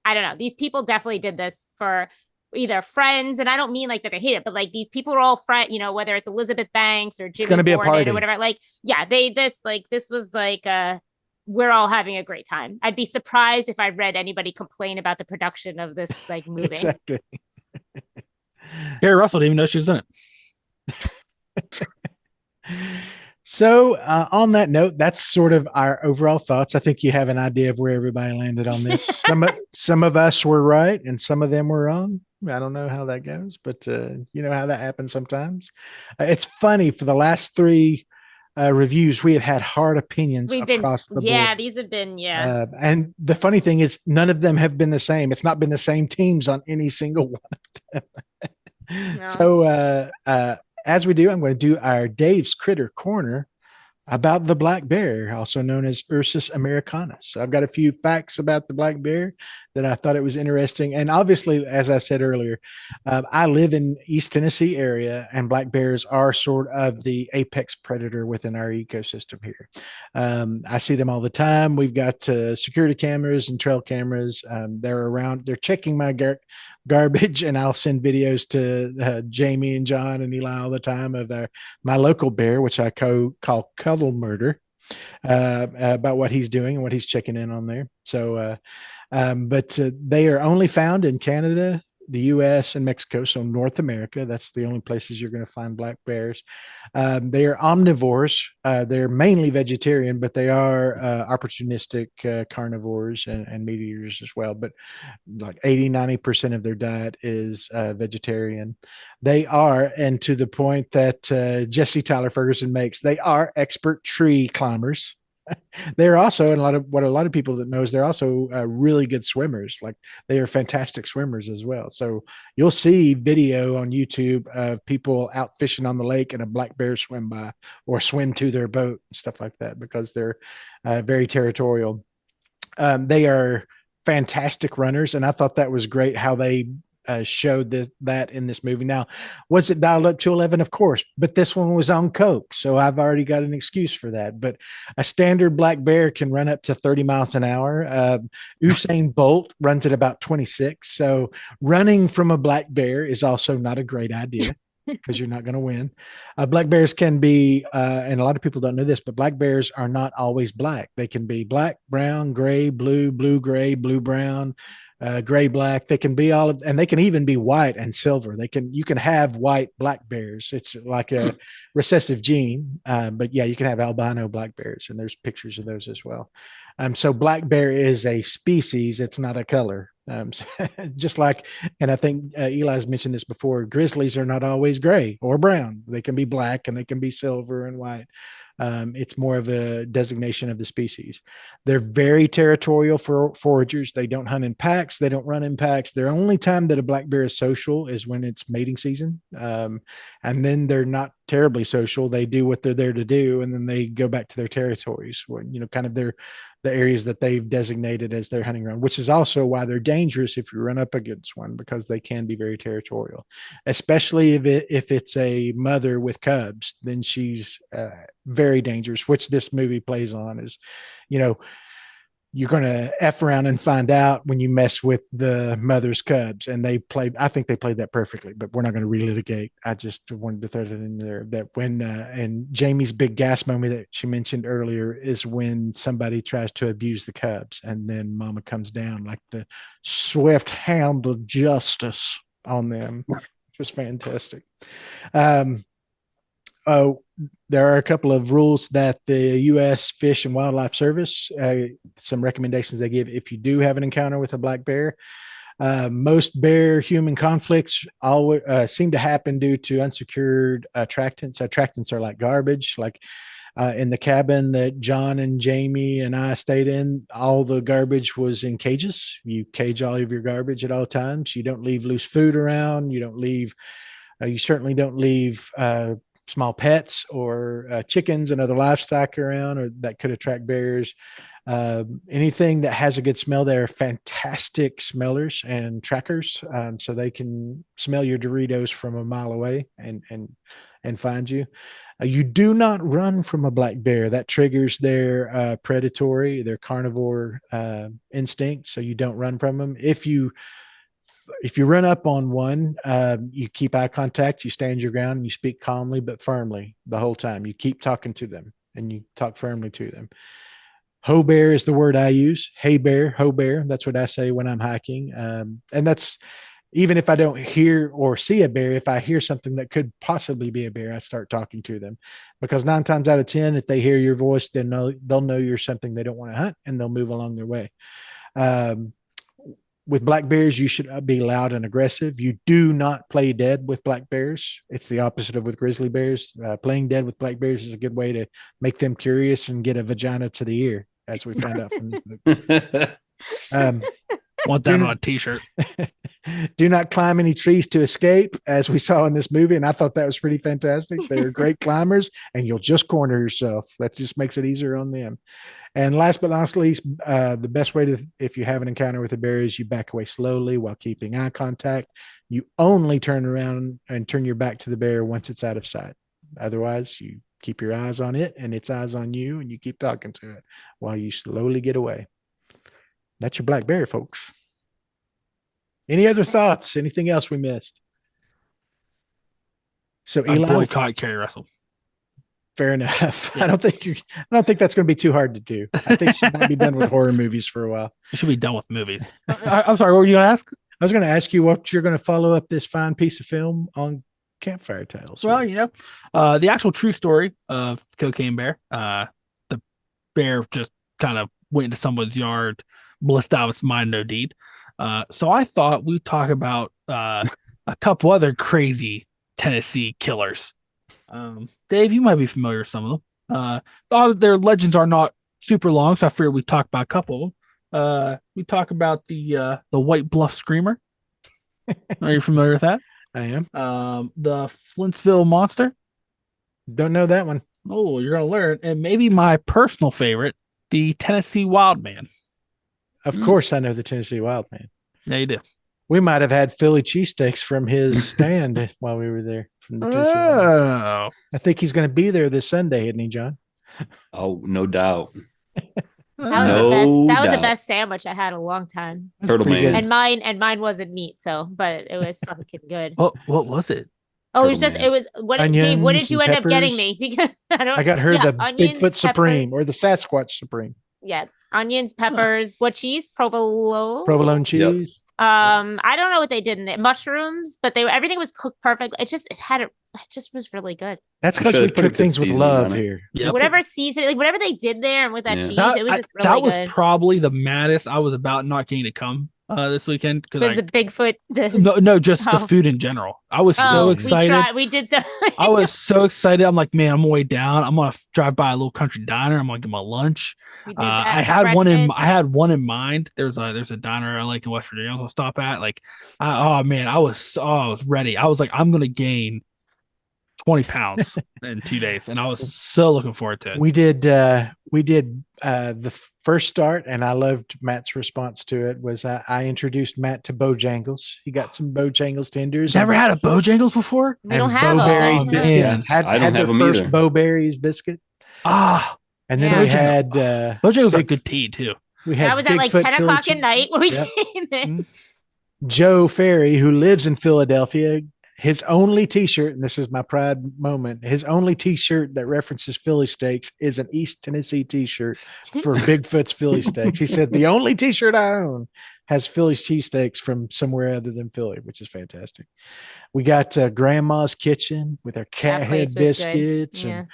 I don't know. These people definitely did this for either friends, and I don't mean like that they hate it, but like these people are all friends, whether it's Elizabeth Banks or Jimmy Borden or whatever. Like, yeah, this was like we're all having a great time. I'd be surprised if I read anybody complain about the production of this like movie. Exactly. Carrie Russell didn't even know she was in it. So on that note, that's sort of our overall thoughts. I think you have an idea of where everybody landed on this. Some of us were right and some of them were wrong. I don't know how that goes, but you know how that happens sometimes. It's funny, for the last 3 reviews, we have had hard opinions across the board. Yeah, these have been, and the funny thing is none of them have been the same. It's not been the same teams on any single one of them. No. So as we do, I'm going to do our Dave's Critter Corner about the black bear, also known as Ursus americanus. So I've got a few facts about the black bear that I thought it was interesting. And obviously, as I said earlier, I live in East Tennessee area, and black bears are sort of the apex predator within our ecosystem here. I see them all the time. We've got security cameras and trail cameras. They're around. They're checking my garbage, and I'll send videos to Jamie and John and Eli all the time of my local bear, which I call Cuddle Murder, about what he's doing and what he's checking in on there. So, but they are only found in Canada, the U.S. and Mexico. So North America, that's the only places you're going to find black bears. They are omnivores. They're mainly vegetarian, but they are opportunistic carnivores and meat eaters as well. But like 80-90% of their diet is vegetarian. They are, and to the point that Jesse Tyler Ferguson makes, they are expert tree climbers. They're also, and a lot of people that knows, they're also really good swimmers. Like, they are fantastic swimmers as well. So you'll see video on YouTube of people out fishing on the lake and a black bear swim by or swim to their boat and stuff like that, because they're very territorial. They are fantastic runners, and I thought that was great how they showed that in this movie. Now, was it dialed up to 11? Of course, but this one was on coke, so I've already got an excuse for that. But a standard black bear can run up to 30 miles an hour. Usain Bolt runs at about 26. So running from a black bear is also not a great idea, because you're not going to win. Black bears can be, and a lot of people don't know this, but black bears are not always black. They can be black, brown, gray, blue, blue, gray, blue, brown, gray, black. They can be all of, and they can even be white and silver. You can have white black bears. It's like a recessive gene. But yeah, you can have albino black bears, and there's pictures of those as well. So black bear is a species. It's not a color. Just like, and I think Eli's mentioned this before, grizzlies are not always gray or brown. They can be black and they can be silver and white. It's more of a designation of the species. They're very territorial foragers. They don't hunt in packs. They don't run in packs. The only time that a black bear is social is when it's mating season. And then they're not terribly social. They do what they're there to do, and then they go back to their territories, where, kind of the areas that they've designated as their hunting ground, which is also why they're dangerous if you run up against one, because they can be very territorial, especially if it's a mother with cubs. Then she's very dangerous, which this movie plays on. Is, you're going to F around and find out when you mess with the mother's cubs. And I think they played that perfectly, but we're not going to relitigate. I just wanted to throw that in there, that when, and Jamie's big gas moment that she mentioned earlier is when somebody tries to abuse the cubs, and then mama comes down like the swift hand of justice on them, which was fantastic. There are a couple of rules that the U.S. Fish and Wildlife Service, some recommendations they give if you do have an encounter with a black bear. Most bear-human conflicts always seem to happen due to unsecured attractants. Attractants are like garbage. Like in the cabin that John and Jamie and I stayed in, all the garbage was in cages. You cage all of your garbage at all times. You don't leave loose food around. You don't leave. You certainly don't leave small pets or chickens and other livestock around, or that could attract bears. Anything that has a good smell, they're fantastic smellers and trackers, so they can smell your Doritos from a mile away and find you. You do not run from a black bear. That triggers their predatory, their carnivore instinct, so you don't run from them. If you run up on one, you keep eye contact, you stand your ground, and you speak calmly but firmly the whole time. You keep talking to them and you talk firmly to them. Ho bear is the word I use. Hey bear, ho bear. That's what I say when I'm hiking. And that's even if I don't hear or see a bear, if I hear something that could possibly be a bear, I start talking to them, because 9 times out of 10, if they hear your voice, then they'll know you're something they don't want to hunt, and they'll move along their way. With black bears, you should be loud and aggressive. You do not play dead with black bears. It's the opposite of with grizzly bears. Playing dead with black bears is a good way to make them curious and get a vagina to the ear, as we found out from this book. Want that on a t-shirt. Do not climb any trees to escape, as we saw in this movie. And I thought that was pretty fantastic. They're great climbers, and you'll just corner yourself. That just makes it easier on them. And last but not least, the best way to, if you have an encounter with a bear, is you back away slowly while keeping eye contact. You only turn around and turn your back to the bear once it's out of sight. Otherwise, you keep your eyes on it and its eyes on you, and you keep talking to it while you slowly get away. That's your black bear, folks. Any other thoughts? Anything else we missed? So Eli, boycott Kerry Russell. Fair enough. Yeah. I don't think that's going to be too hard to do. I think she might be done with horror movies for a while. She should be done with movies. I'm sorry. What were you going to ask? I was going to ask you what you're going to follow up this fine piece of film on Campfire Tales. Well, the actual true story of Cocaine Bear. The bear just kind of went into someone's yard, blissed out of its mind, no deed. So I thought we'd talk about a couple other crazy Tennessee killers. Dave, you might be familiar with some of them. Their legends are not super long, so I figured we'd talk about a couple of them. We talk about the White Bluff Screamer. Are you familiar with that? I am. The Flintsville Monster. Don't know that one. Oh, you're gonna learn. And maybe my personal favorite, the Tennessee Wildman. Of course, I know the Tennessee Wildman. Yeah, you do. We might have had Philly cheesesteaks from his stand while we were there. From the Tennessee Wildman. I think he's going to be there this Sunday, isn't he, John? Oh, no doubt. That was the best sandwich I had in a long time. Turtle Man. And mine wasn't meat, but it was fucking good. What was it? Oh, what did you end up getting me? Because I got her the Bigfoot Supreme or the Sasquatch Supreme. Yeah, onions, peppers, what cheese? Provolone cheese. Yep. I don't know what they did in there. Mushrooms, but everything was cooked perfect. It just was really good. That's because we cook things with love here. Yep. Whatever they did there and with that cheese, it was just really good. That was probably the maddest I was about not getting to come this weekend, because the Bigfoot. The food in general. I was so excited. We did so. I was so excited. I'm like, man, I'm on my way down. I'm gonna drive by a little country diner. I'm gonna get my lunch. I had one in mind. There's a diner I like in West Virginia. I was gonna stop at. I was ready. I was like, I'm gonna gain 20 pounds in 2 days, and I was so looking forward to it. We did the first start, and I loved Matt's response to it. Was I introduced Matt to Bojangles. He got some Bojangles tenders. Never had a Bojangles before. We don't have Bowberries biscuits. I don't have them first either. Bowberries biscuit. And then we had Bojangles are good tea too. We had That was at like Bigfoot 10 Philly o'clock at cheese. night when we Yep. came in. Joe Ferry, who lives in Philadelphia, his only T-shirt, and this is my pride moment, his only T-shirt that references Philly steaks is an East Tennessee T-shirt for Bigfoot's Philly steaks. He said the only T-shirt I own has Philly's cheesesteaks from somewhere other than Philly, which is fantastic. We got Grandma's Kitchen with our cat head biscuits Yeah.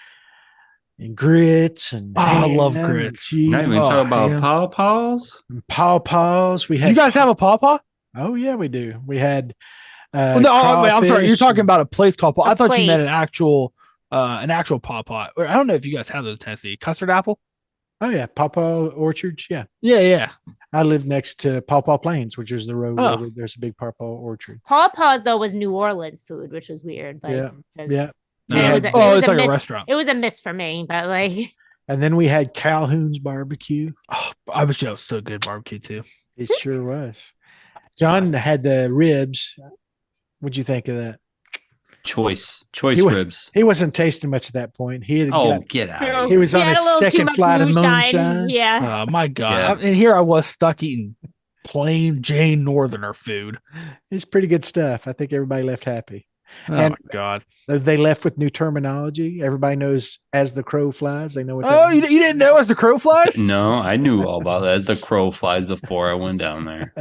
and grits and I love ham and grits. cheese Not even talk about yeah. Paw Paws. and paw paws. We had You guys have a pawpaw? oh yeah, we do. We had Well, no, wait, I'm sorry. You're crawfish talking and- about a place called paw. I thought you meant an place. actual pawpaw. Or I don't know if you guys have those in Tennessee. Custard apple? oh yeah, pawpaw orchards. Yeah. Yeah, yeah. I live next to Pawpaw Plains, which is the road Oh. where there's a big pawpaw orchard. Paw Paws though was New Orleans food, which was weird. Like, Yeah, 'cause- yeah. and it was a- it Oh, was it's a like a miss- restaurant. It was a miss for me, but like And then we had Calhoun's barbecue. Oh, I wish that was so good barbecue too. It sure was. John had the ribs. What'd you think of that? Choice He wa- ribs. He wasn't tasting much at that point. He had Oh, got, get out! He was He on had his a little too second much flight of moonshine. Yeah. My God. Yeah. And here I was stuck eating plain Jane Northerner food. It's pretty good stuff. I think everybody left happy. Oh And- my God. They left with new terminology. Everybody knows as the crow flies. They know what that Oh, you means. didn't know as the crow flies? No, I knew all about that as the crow flies before I went down there.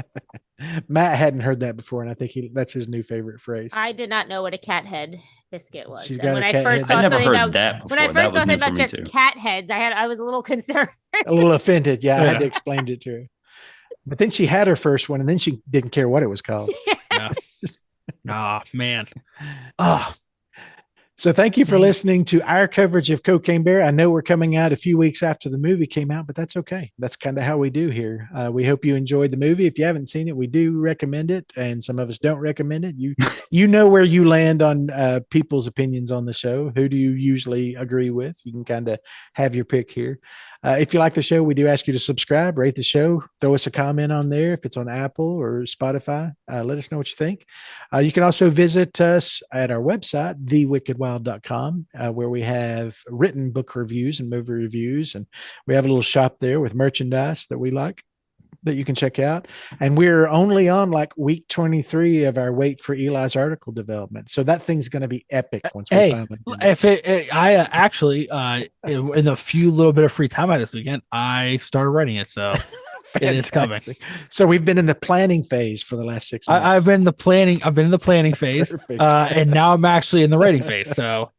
Matt hadn't heard that before, and I think that's his new favorite phrase. I did not know what a cat head biscuit was. She's And got when a I cat first head saw I never something heard about that before. when I That first saw was something new for about me just too. cat heads, I was a little concerned. A little offended. Yeah, I had Yeah. to explain it to her. But then she had her first one, and then she didn't care what it was called. Ah, man. Ah, So thank you for listening to our coverage of Cocaine Bear. I know we're coming out a few weeks after the movie came out, but that's okay. That's kind of how we do here. We hope you enjoyed the movie. If you haven't seen it, we do recommend it, and some of us don't recommend it. You know where you land on people's opinions on the show. Who do you usually agree with? You can kind of have your pick here. If you like the show, we do ask you to subscribe, rate the show, throw us a comment on there. If it's on Apple or Spotify, let us know what you think. You can also visit us at our website, thewickedwild.com, where we have written book reviews and movie reviews. And we have a little shop there with merchandise that we like that you can check out. And we're only on like week 23 of our Wait for Eli's article development. So that thing's going to be epic once we Hey, finally do it. if I actually, in the few little bit of free time I had this weekend, I started writing it. So it is coming. Fantastic. So we've been in the planning phase for the last 6 months. I've been in the planning phase, Perfect. and now I'm actually in the writing phase. So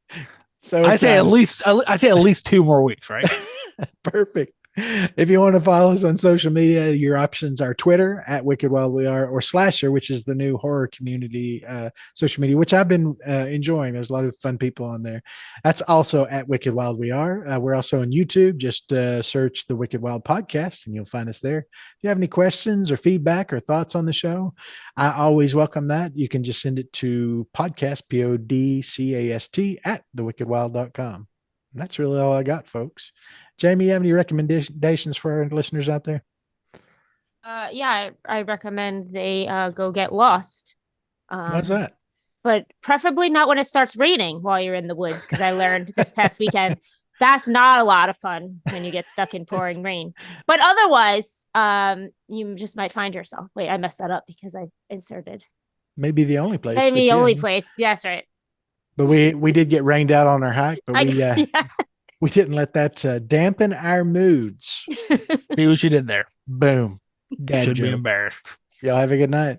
So I it's, say at least 2 more weeks, right? perfect. If you want to follow us on social media, your options are Twitter at Wicked Wild We Are, or Slasher, which is the new horror community social media, which I've been enjoying. There's a lot of fun people on there. That's also at Wicked Wild We Are. We're also on YouTube. Just search the Wicked Wild podcast and you'll find us there. If you have any questions or feedback or thoughts on the show, I always welcome that. You can just send it to podcast, podcast, at thewickedwild.com. And that's really all I got, folks. Jamie, you have any recommendations for our listeners out there? Yeah, I recommend they go get lost. What's that? But preferably not when it starts raining while you're in the woods, because I learned this past weekend that's not a lot of fun when you get stuck in pouring rain. But otherwise, you just might find yourself. Wait, I messed that up because I inserted. Maybe the only place. Maybe but the yeah. only place. Yes, right. But we did get rained out on our hike, but Yeah. we didn't let that dampen our moods. See what you did there. Boom. Dad Should be joke. embarrassed. Y'all have a good night.